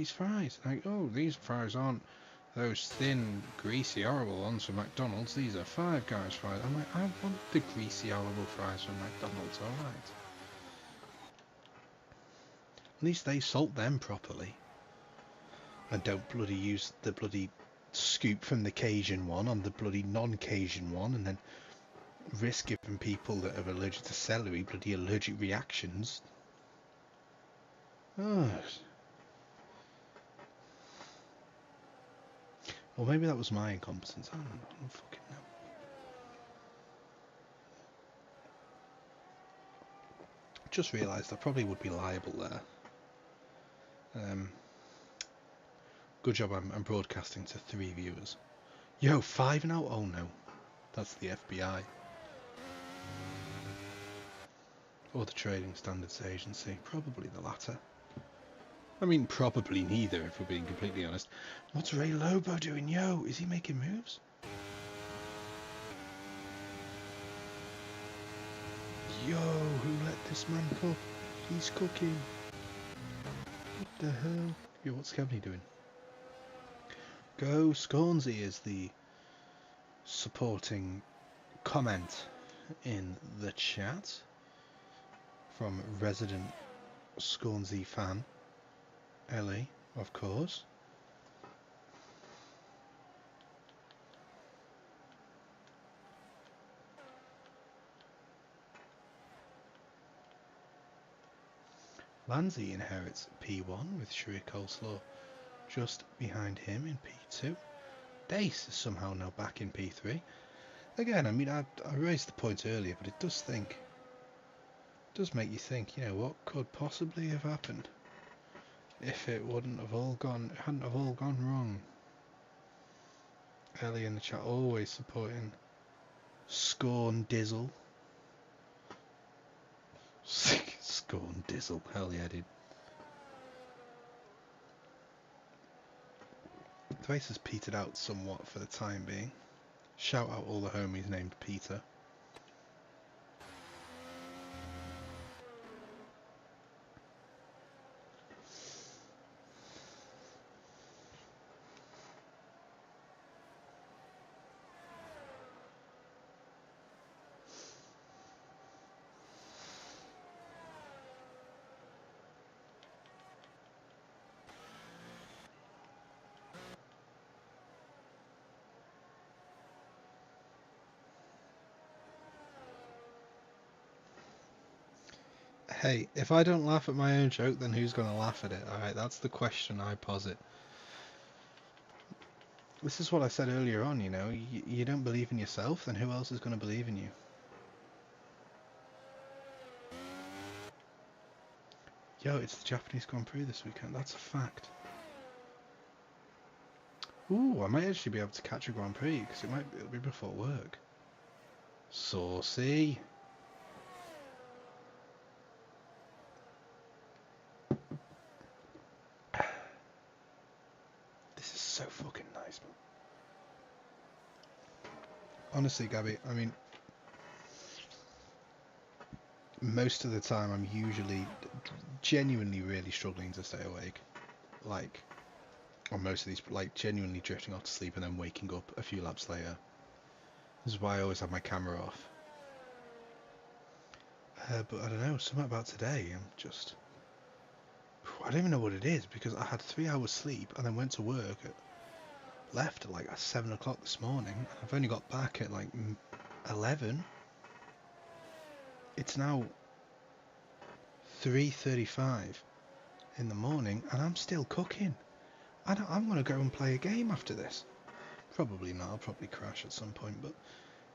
fries. Like, oh, these fries aren't those thin, greasy, horrible ones from McDonald's. These are Five Guys fries. I'm like, I want the greasy, horrible fries from McDonald's, alright. At least they salt them properly. And don't bloody use the bloody scoop from the Cajun one on the bloody non-Cajun one, and then risk giving people that are allergic to celery bloody allergic reactions. Oh. Or maybe that was my incompetence. I don't fucking know. Just realised I probably would be liable there. Good job I'm broadcasting to 3 viewers. Yo, 5 now? Oh no. That's the FBI. Or the Trading Standards Agency. Probably the latter. I mean, probably neither, if we're being completely honest. What's Ray Lobo doing? Yo, is he making moves? Yo, who let this man cook? He's cooking. What the hell? Yo, what's Kevney doing? Go Scornsy is the supporting comment in the chat from resident Scornsy fan Ellie, of course. Lanzi inherits P1 with Sharia Coleslaw just behind him in P2. Dace is somehow now back in P3. Again, I mean, I raised the point earlier, but it does make you think, you know, what could possibly have happened if it hadn't have all gone wrong. Ellie in the chat always supporting Scorn Dizzle. Scorn Dizzle, hell yeah, dude. The race has petered out somewhat for the time being. Shout out all the homies named Peter. Hey, if I don't laugh at my own joke, then who's going to laugh at it? Alright, that's the question I posit. This is what I said earlier on, you know, you don't believe in yourself, then who else is going to believe in you? Yo, it's the Japanese Grand Prix this weekend, that's a fact. Ooh, I might actually be able to catch a Grand Prix, because it'll be before work. Saucy! This is so fucking nice, man. Honestly, Gabby, I mean, most of the time I'm usually genuinely really struggling to stay awake. Like, on most of these, like, genuinely drifting off to sleep and then waking up a few laps later. This is why I always have my camera off. But I don't know, something about today, I don't even know what it is, because I had 3 hours sleep and then went to work, left at like 7 o'clock this morning. I've only got back at like 11. It's now 3:35 in the morning and I'm still cooking. I'm going to go and play a game after this. Probably not, I'll probably crash at some point, but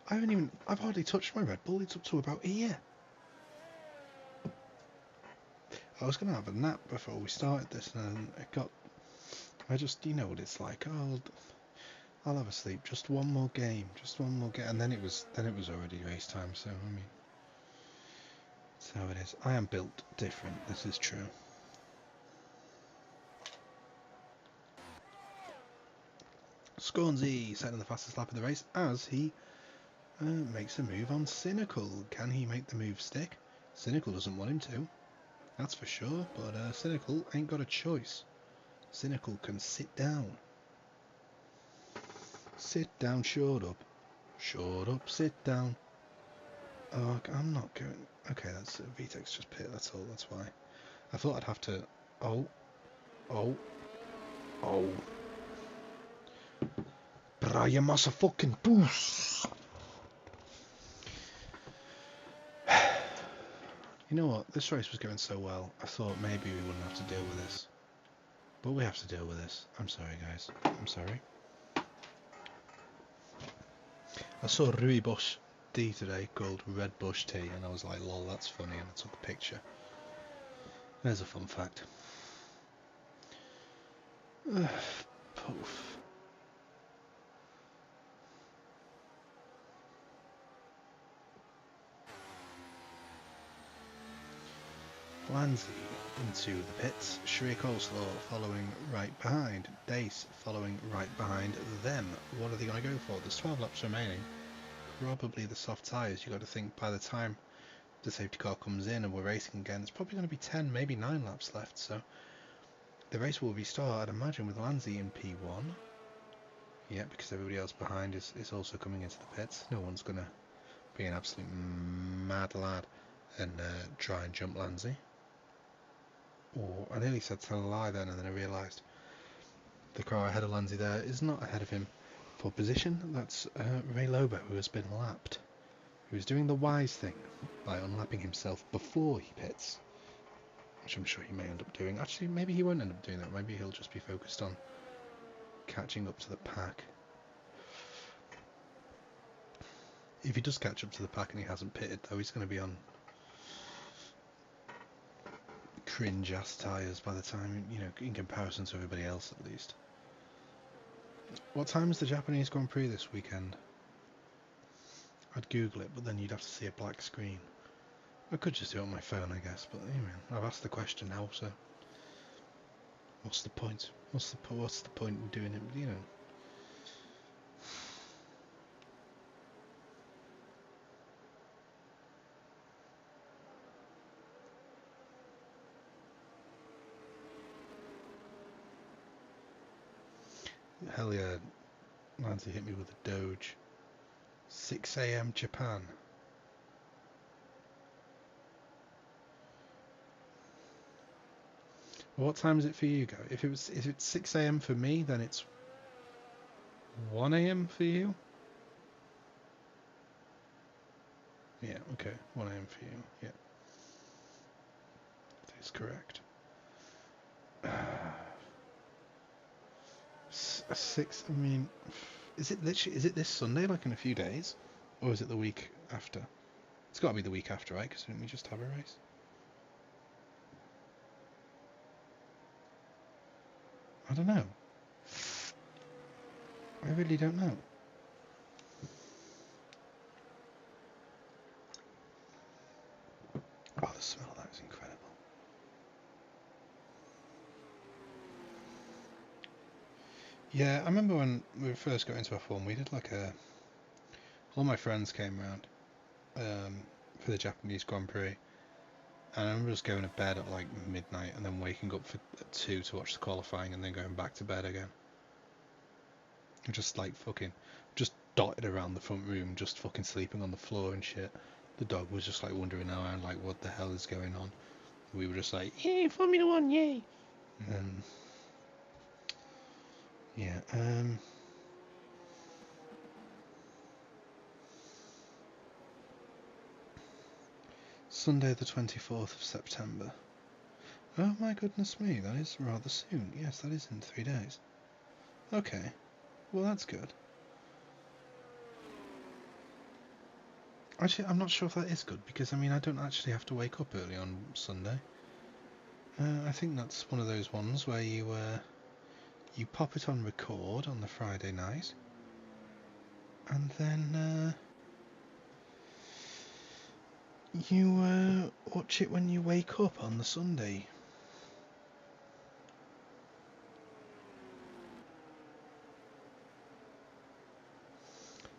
I've hardly touched my Red Bull. It's up to about here. I was going to have a nap before we started this, and you know what it's like. I'll have a sleep. Just one more game, and then it was already race time. So I mean, that's how it is. I am built different. This is true. Scornsy setting the fastest lap of the race as he makes a move on Cynical. Can he make the move stick? Cynical doesn't want him to. That's for sure, but Cynical ain't got a choice. Cynical can sit down. Sit down, shut up. Shut up, sit down. Oh, I'm not going... Okay, that's VTEX just pit, that's all, that's why. I thought I'd have to... Oh. Brian massa fucking boost. You know what? This race was going so well. I thought maybe we wouldn't have to deal with this. But we have to deal with this. I'm sorry, guys. I'm sorry. I saw Rui Bush tea today called Red Bush tea, and I was like, lol, that's funny, and I took a picture. There's a fun fact. Poof. Lanzi into the pits, Shree Coleslaw following right behind, Dace following right behind them. What are they going to go for? There's 12 laps remaining. Probably the soft tyres. You got to think by the time the safety car comes in and we're racing again, it's probably going to be 10, maybe 9 laps left. So the race will restart, I'd imagine, with Lanzi in P1. Yeah, because everybody else behind is also coming into the pits. No one's going to be an absolute mad lad and try and jump Lanzi. Or I nearly said tell a lie then, and then I realised the car ahead of Lanzi there is not ahead of him for position. That's Ray Lobo, who has been lapped, who is doing the wise thing by unlapping himself before he pits, which I'm sure he may end up doing. Actually, maybe he won't end up doing that. Maybe he'll just be focused on catching up to the pack. If he does catch up to the pack and he hasn't pitted, though, he's going to be on cringe ass tyres by the time, you know, in comparison to everybody else at least. What time is the Japanese Grand Prix this weekend? I'd Google it, but then you'd have to see a black screen. I could just do it on my phone, I guess, but anyway, I've asked the question now, so what's the point? What's the point in doing it? You know. Hell yeah, Nancy hit me with a Doge. 6 a.m. Japan. Well, what time is it for you, guys? If it's 6 a.m. for me, then it's 1 a.m. for you. Yeah, okay, 1 a.m. for you. Yeah, that is correct. 6. I mean, is it literally? Is it this Sunday, like in a few days, or is it the week after? It's got to be the week after, right? Because didn't we just have a race? I don't know. I really don't know. Oh, the smell of that is incredible. Yeah, I remember when we first got into F1, we did like a... All my friends came around for the Japanese Grand Prix, and I remember just going to bed at like midnight and then waking up at 2 to watch the qualifying and then going back to bed again. Just like fucking... Just dotted around the front room, just fucking sleeping on the floor and shit. The dog was just like wandering around like, what the hell is going on? We were just like, yay, Formula 1, yay! Yeah, Sunday the 24th of September. Oh my goodness me, that is rather soon. Yes, that is in 3 days. Okay, well that's good. Actually, I'm not sure if that is good, because I mean, I don't actually have to wake up early on Sunday. I think that's one of those ones where you pop it on record on the Friday night, and then you watch it when you wake up on the Sunday.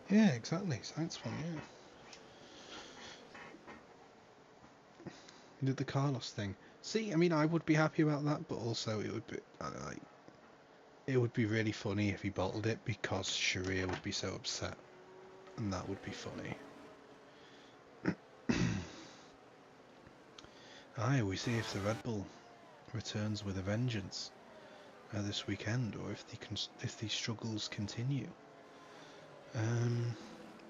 Yeah, exactly. That's fun, yeah. You did the Carlos thing. See, I mean, I would be happy about that, but also it would be like, it would be really funny if he bottled it, because Sharia would be so upset, and that would be funny. Aye, we see if the Red Bull returns with a vengeance this weekend, or if the struggles continue.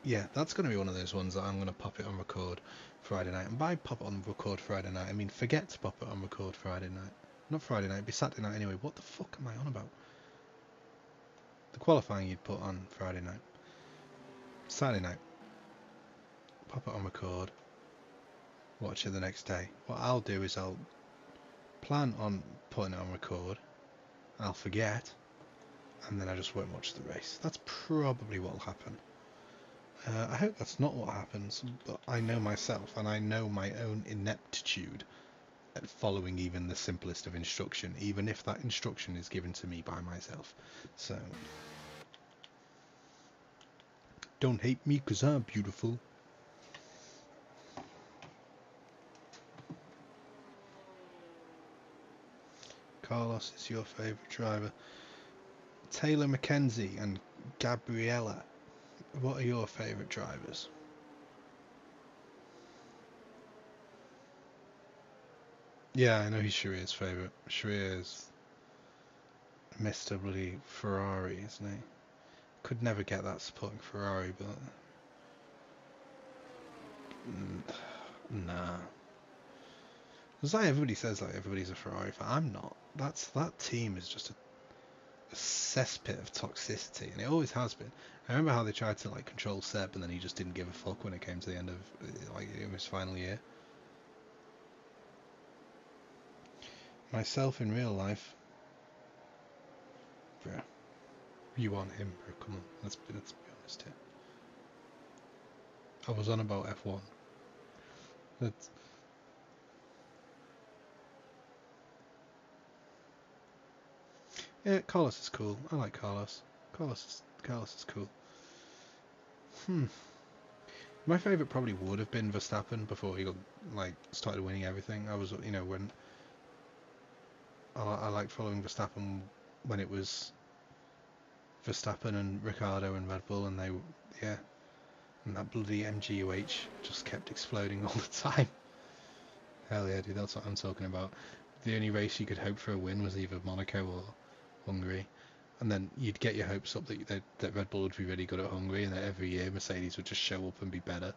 Yeah, that's going to be one of those ones that I'm going to pop it on record Friday night. And by pop it on record Friday night, I mean forget to pop it on record Friday night. Not Friday night, it'd be Saturday night anyway. What the fuck am I on about? The qualifying you'd put on Friday night. Saturday night. Pop it on record. Watch it the next day. What I'll do is I'll plan on putting it on record. I'll forget. And then I just won't watch the race. That's probably what'll happen. I hope that's not what happens, but I know myself, and I know my own ineptitude at following even the simplest of instruction, even if that instruction is given to me by myself. So, don't hate me because I'm beautiful. Carlos is your favourite driver. Taylor Mackenzie and Gabriella, what are your favourite drivers? Yeah, I know he's Sharia's favourite. Sharia's Mr. Bloody Ferrari, isn't he? Could never get that supporting Ferrari, but... Nah. It's like everybody says, like, everybody's a Ferrari fan. I'm not. That team is just a cesspit of toxicity, and it always has been. I remember how they tried to like control Seb, and then he just didn't give a fuck when it came to the end of like in his final year. Myself in real life, bro, you want him, bro? Come on, let's be honest here. I was on about F1. That's... Yeah, Carlos is cool. I like Carlos. Carlos is cool. My favourite probably would have been Verstappen before he got started winning everything. I was when I liked following Verstappen when it was Verstappen and Ricciardo and Red Bull, and and that bloody MGUH just kept exploding all the time. Hell yeah, dude, that's what I'm talking about. The only race you could hope for a win was either Monaco or Hungary, and then you'd get your hopes up that Red Bull would be really good at Hungary, and that every year Mercedes would just show up and be better.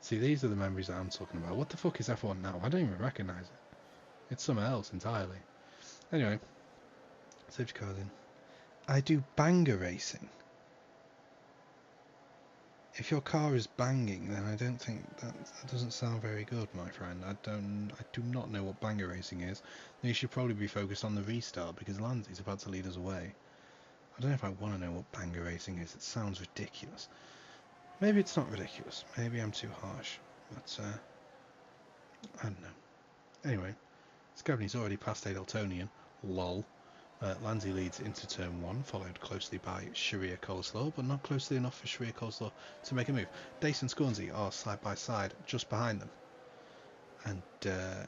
See, these are the memories that I'm talking about. What the fuck is F1 now? I don't even recognise it. It's something else entirely. Anyway, safety cars in. I do banger racing. If your car is banging, then I don't think that doesn't sound very good, my friend. I do not know what banger racing is. You should probably be focused on the restart because Lansley's about to lead us away. I don't know if I want to know what banger racing is. It sounds ridiculous. Maybe it's not ridiculous. Maybe I'm too harsh. But I don't know. Anyway, Scabney's already passed Adaltonian. Lol. Lansley leads into turn 1, followed closely by Sharia Coleslaw, but not closely enough for Sharia Coleslaw to make a move. Dace and Scornsey are side by side, just behind them. And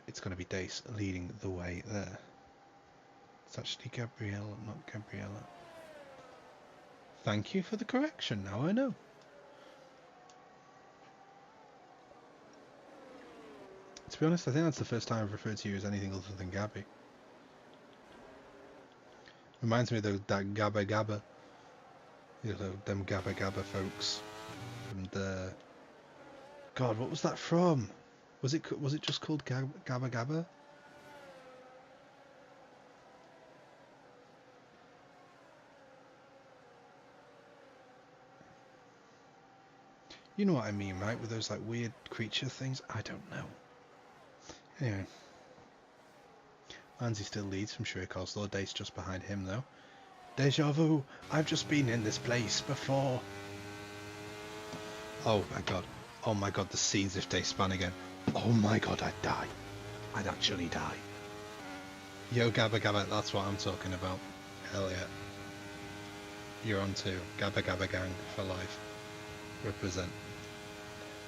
it's going to be Dace leading the way there. It's actually Gabriella, not Gabriella. Thank you for the correction, now I know. To be honest, I think that's the first time I've referred to you as anything other than Gabby. Reminds me of that Gabba Gabba. Them Gabba Gabba folks. And God, what was that from? Was it just called Gabba Gabba? You know what I mean, right? With those weird creature things? I don't know. Anyway. Lansley still leads from Sharia Coleslaw. Dace just behind him though. Deja vu! I've just been in this place before. Oh my god. Oh my god, the scenes if they span again. Oh my god, I'd die. I'd actually die. Yo, Gabba Gabba, that's what I'm talking about. Hell yeah. You're on too. Gabba Gabba gang for life. Represent.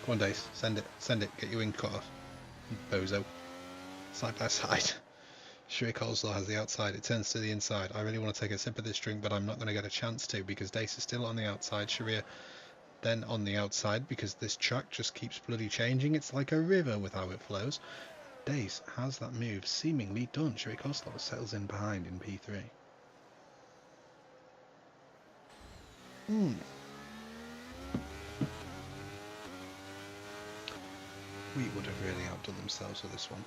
Come on, Dace. Send it. Get your wing cut off. Bozo. Side by side. Sharia Coleslaw has the outside. It turns to the inside. I really want to take a sip of this drink, but I'm not going to get a chance to because Dace is still on the outside. Sharia then on the outside because this track just keeps bloody changing. It's like a river with how it flows. Dace has that move seemingly done. Sharia Coleslaw settles in behind in P3. Wheat would have really outdone themselves with this one.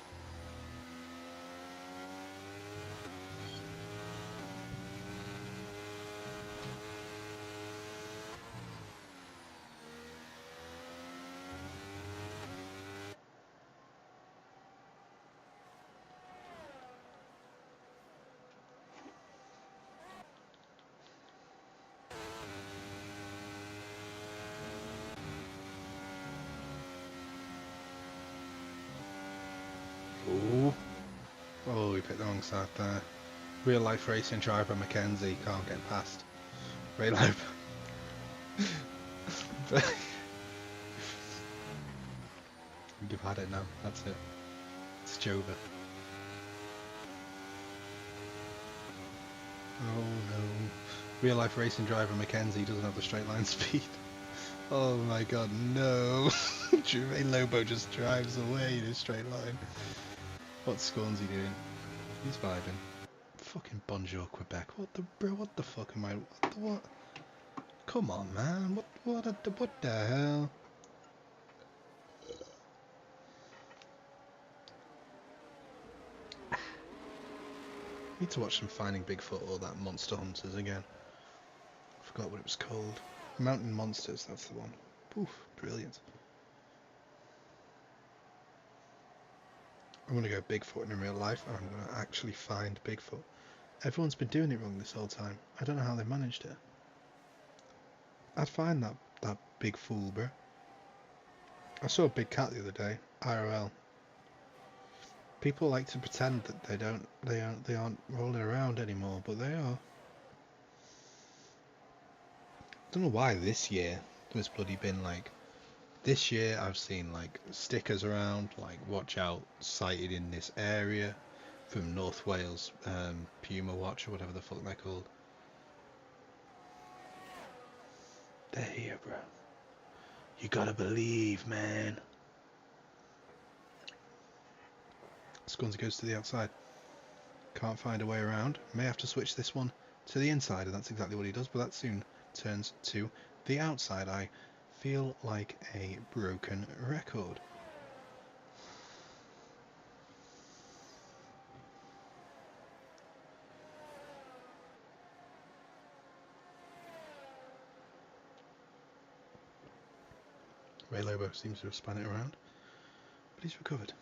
Oh, we picked the wrong side there. Real life racing driver Mackenzie can't get past. Real life. You've had it now, that's it. It's Jova. Oh no. Real life racing driver Mackenzie doesn't have the straight line speed. Oh my god, no. Jermaine Lobo just drives away in a straight line. What's Scornsey doing? He's vibing. Fucking Bonjour Quebec. What the fuck am I? What? Come on, man. What the hell? Need to watch some Finding Bigfoot or that Monster Hunters again. I forgot what it was called. Mountain Monsters, that's the one. Poof, brilliant. I'm going to go Bigfoot in real life, and I'm going to actually find Bigfoot. Everyone's been doing it wrong this whole time. I don't know how they managed it. I'd find that big fool, bro. I saw a big cat the other day, IRL. People like to pretend that they aren't rolling around anymore, but they are. Don't know why this year there's bloody been like. This year I've seen like stickers around, like watch out, sighted in this area, from North Wales, Puma Watch or whatever the fuck they're called. They're here, bro. You gotta believe, man. Scones goes to the outside. Can't find a way around. May have to switch this one to the inside, and that's exactly what he does, but that soon turns to the outside. I feel like a broken record. Ray Lobo seems to have spun it around, but he's recovered.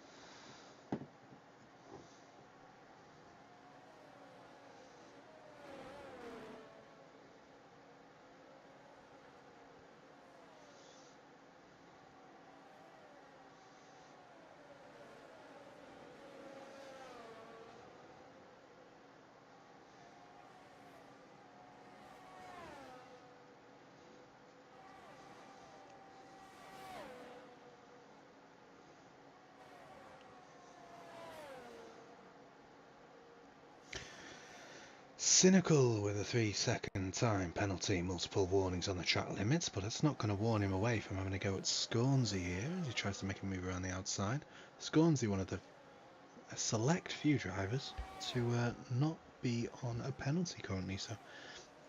Cynical with a 3-second time penalty, multiple warnings on the track limits, but it's not going to warn him away from having a go at Scornsy here as he tries to make a move around the outside. Scornsy, one of the select few drivers to not be on a penalty currently, so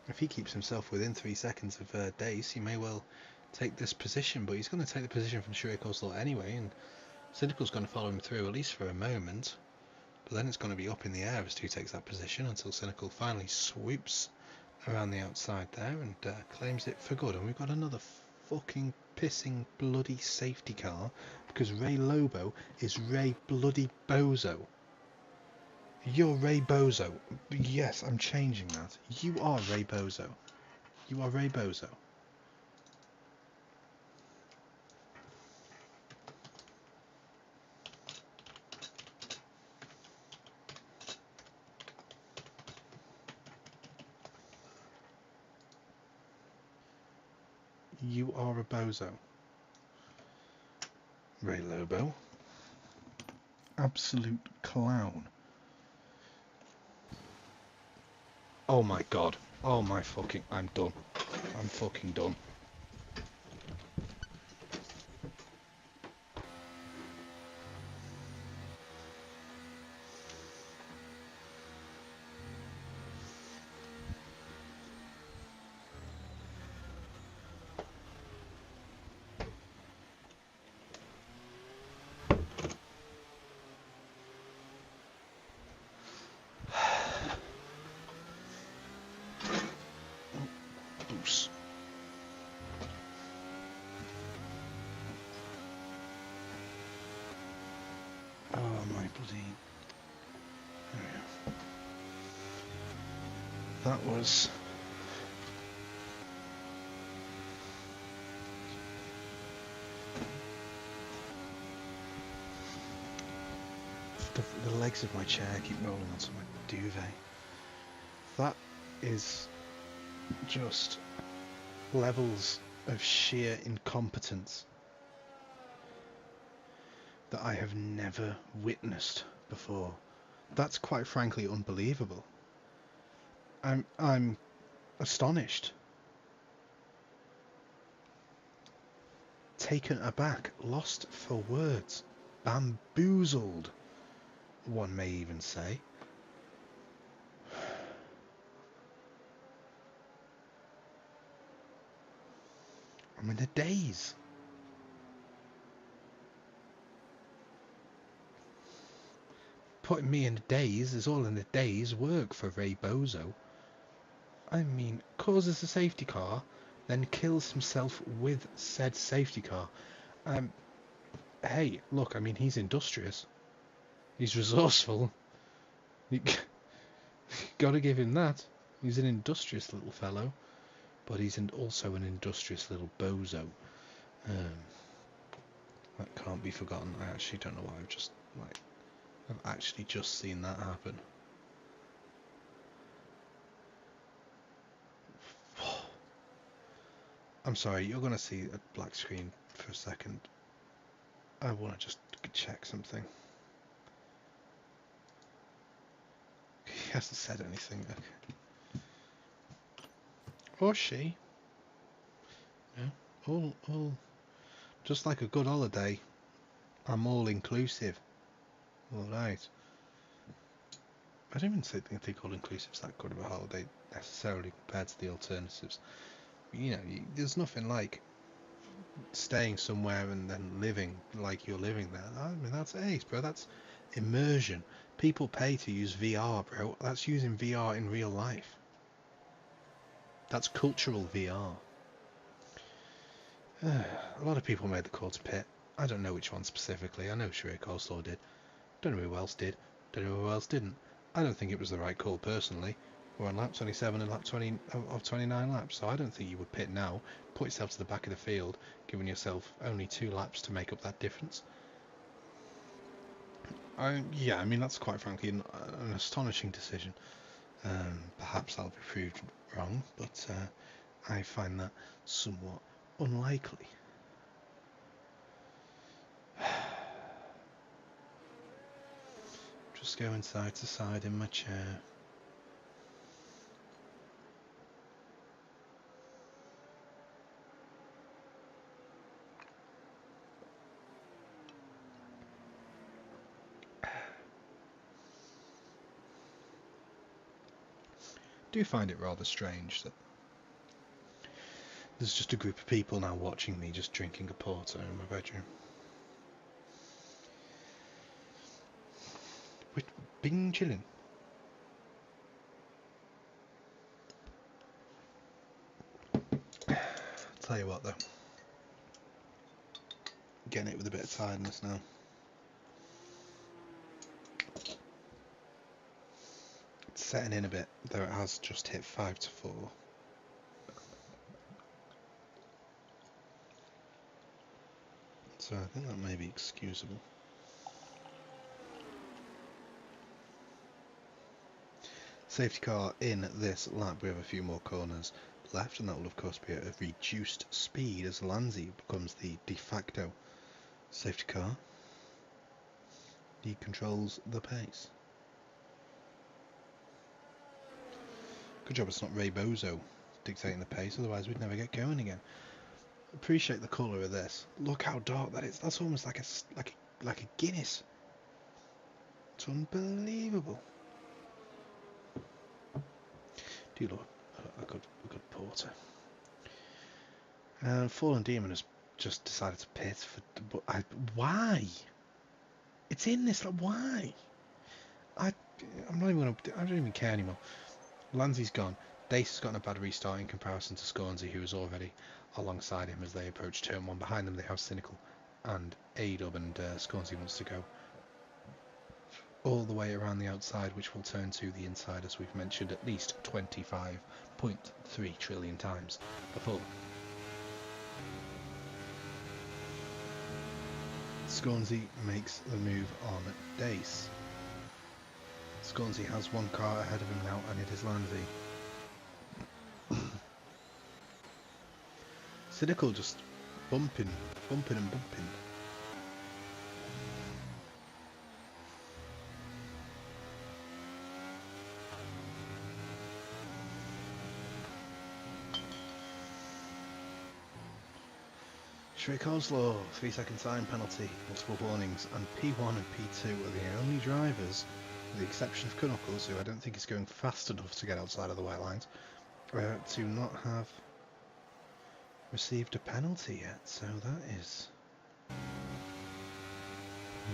if he keeps himself within 3 seconds of Dace, he may well take this position, but he's going to take the position from Coleslaw anyway, and Cynical's going to follow him through at least for a moment. But then it's going to be up in the air as who takes that position until Cynical finally swoops around the outside there and claims it for good. And we've got another fucking pissing bloody safety car because Ray Lobo is Ray bloody Bozo. You're Ray Bozo. Yes, I'm changing that. You are Ray Bozo. You are Ray Bozo. You are a bozo. Ray Lobo. Absolute clown. Oh my god. Oh my fucking... I'm done. I'm fucking done. Oh my bloody... There we go. That was... The legs of my chair keep rolling onto my duvet. That is just levels of sheer incompetence that I have never witnessed before. That's quite frankly unbelievable. I'm astonished, taken aback, lost for words, bamboozled, one may even say. I'm in a daze. Putting me in a daze is all in a day's work for Ray Bozo. I mean, causes a safety car, then kills himself with said safety car. Hey, look, I mean, he's industrious. He's resourceful. You gotta give him that. He's an industrious little fellow, but he's also an industrious little bozo. That can't be forgotten. I actually don't know why I've just, like... I've actually just seen that happen. I'm sorry, you're going to see a black screen for a second. I want to just check something. He hasn't said anything. Okay. Or she. Yeah. All. Just like a good holiday. I'm all inclusive. All right. I don't even think all inclusive is that good of a holiday necessarily compared to the alternatives. You know, there's nothing like staying somewhere and then living like you're living there. I mean, that's ace, bro. That's immersion. People pay to use VR, bro. That's using VR in real life. That's cultural VR. A lot of people made the call to pit. I don't know which one specifically. I know Sheree Coleslaw did. Don't know who else did. Don't know who else didn't. I don't think it was the right call personally. We're on lap 27 and lap 20 of 29 laps, so I don't think you would pit now. Put yourself to the back of the field, giving yourself only 2 laps to make up that difference. Yeah, I mean, that's quite frankly an astonishing decision. Perhaps I'll be proved wrong, but I find that somewhat unlikely. Just going side to side in my chair. I do find it rather strange that there's just a group of people now watching me just drinking a porter in my bedroom. We're bing chilling. Tell you what though, getting it with a bit of tiredness now. It's setting in a bit, though it has just hit 5 to 4. So I think that may be excusable. Safety car in this lap. We have a few more corners left, and that will of course be at a reduced speed as Lanzi becomes the de facto safety car. He controls the pace. Good job it's not Ray Bozo dictating the pace, otherwise we'd never get going again. Appreciate the colour of this. Look how dark that is. That's almost like a Guinness. It's unbelievable. Do you love a good porter? And Fallen Demon has just decided to pit for. Why? It's in this. Like, why? I'm not even gonna. I don't even care anymore. Lanzi's gone. Dace has gotten a bad restart in comparison to Scornsy, who is already alongside him as they approach turn 1. Behind them they have Cynical and A-Dub, and Scornsy wants to go all the way around the outside, which will turn to the inside, as we've mentioned at least 25.3 trillion times before. Scornsy makes the move on Dace. Scornsy has 1 car ahead of him now, and it is Lanzi. Cynical just bumping and bumping. Sheree Coleslaw, 3-second time penalty, multiple warnings, and P1 and P2 are the only drivers, with the exception of Knuckles, who I don't think is going fast enough to get outside of the white lines, to not have received a penalty yet, so that is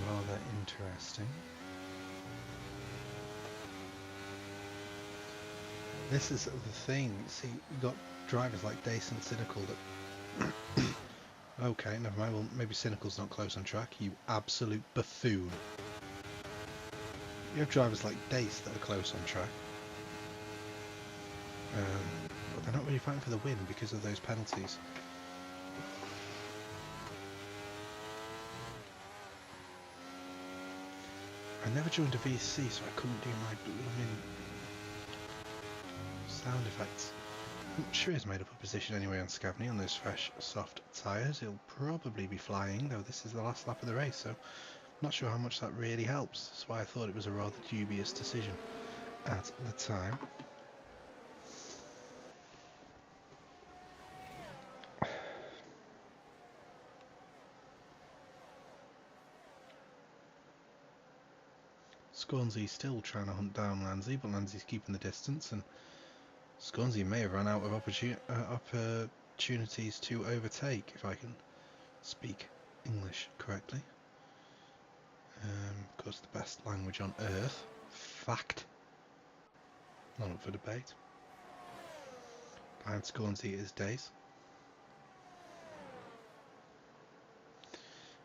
rather interesting. This is the thing, see, you've got drivers like Dace and Cynical that... Okay, never mind, well maybe Cynical's not close on track, you absolute buffoon. You have drivers like Dace that are close on track. But they're not really fighting for the win because of those penalties. I never joined a VC, so I couldn't do my blooming sound effects. I'm sure he's made up a position anyway on Scavney on those fresh, soft tyres. He'll probably be flying, though this is the last lap of the race, so I'm not sure how much that really helps. That's why I thought it was a rather dubious decision at the time. Scornsey's still trying to hunt down Lanzi, but Lanzi's keeping the distance, and Scornsey may have run out of opportunities to overtake, if I can speak English correctly. Of course, the best language on earth. Fact. Not up for debate. Behind Scornsey is Days.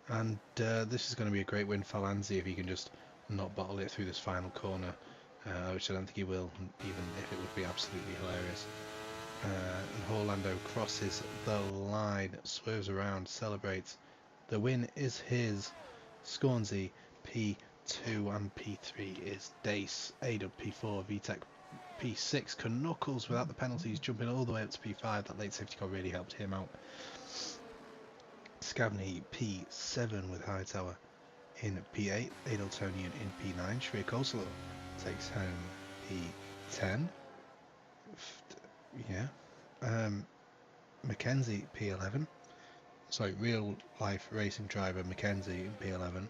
And this is going to be a great win for Lanzi if he can just not bottle it through this final corner, which I don't think he will, even if it would be absolutely hilarious. And Orlando crosses the line, swerves around, celebrates. The win is his. Scornsey P2 and P3 is Dace. AW P4, VTEC P6. Knuckles without the penalties, jumping all the way up to P5. That late safety car really helped him out. Scavney P7 with Hightower in P8. Adeltonian in P9. Shreya Coleslaw takes home P10. Yeah. Mackenzie P11. Sorry, real life racing driver Mackenzie in P11.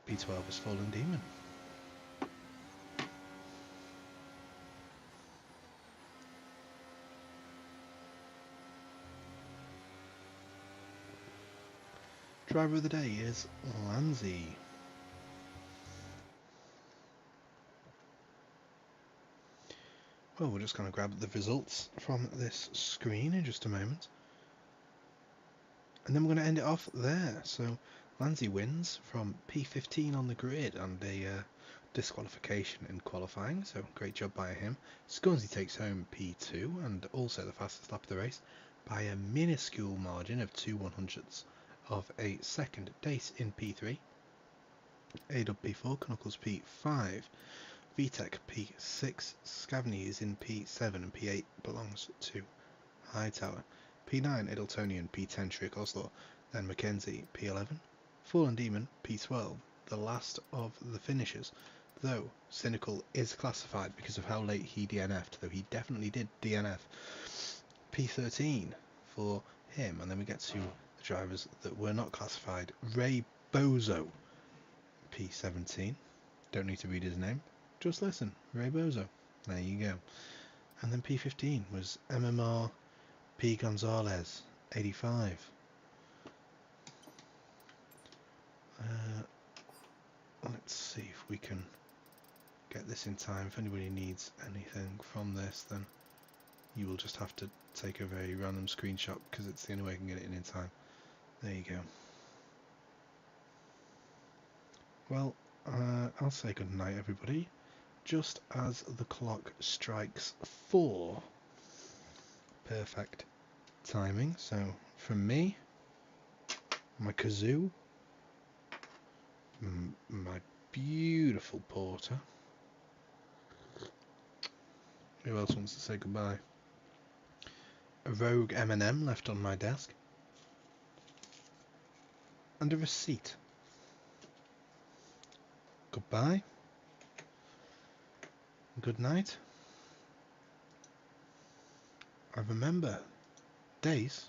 P12 is Fallen Demon. Driver of the day is Lanzi. Well, we're just going to grab the results from this screen in just a moment. And then we're going to end it off there. So Lanzi wins from P15 on the grid and a disqualification in qualifying. So great job by him. Scornsey takes home P2 and also the fastest lap of the race by a minuscule margin of 2/100ths of a second. Dace in P3. AW P4, Knuckles P5. VTEC P6, Scavney is in P7 and P8 belongs to Hightower. P9 Adeltonian, P10 Shreya Coleslaw, then Mackenzie P11, Fallen Demon P12, the last of the finishers, though Cynical is classified because of how late he DNF'd, though he definitely did DNF. P13 for him, and then we get to the drivers that were not classified. Ray Bozo, P17, don't need to read his name. Just listen, Ray Bozo. There you go. And then P15 was MMR P Gonzalez, 85. Let's see if we can get this in time. If anybody needs anything from this, then you will just have to take a very random screenshot because it's the only way I can get it in time. There you go. Well, I'll say good night, everybody. Just as the clock strikes 4. Perfect timing. So from me, my kazoo, my beautiful porter. Who else wants to say goodbye? A rogue M&M left on my desk. And a receipt. Goodbye. Good night. I remember, Days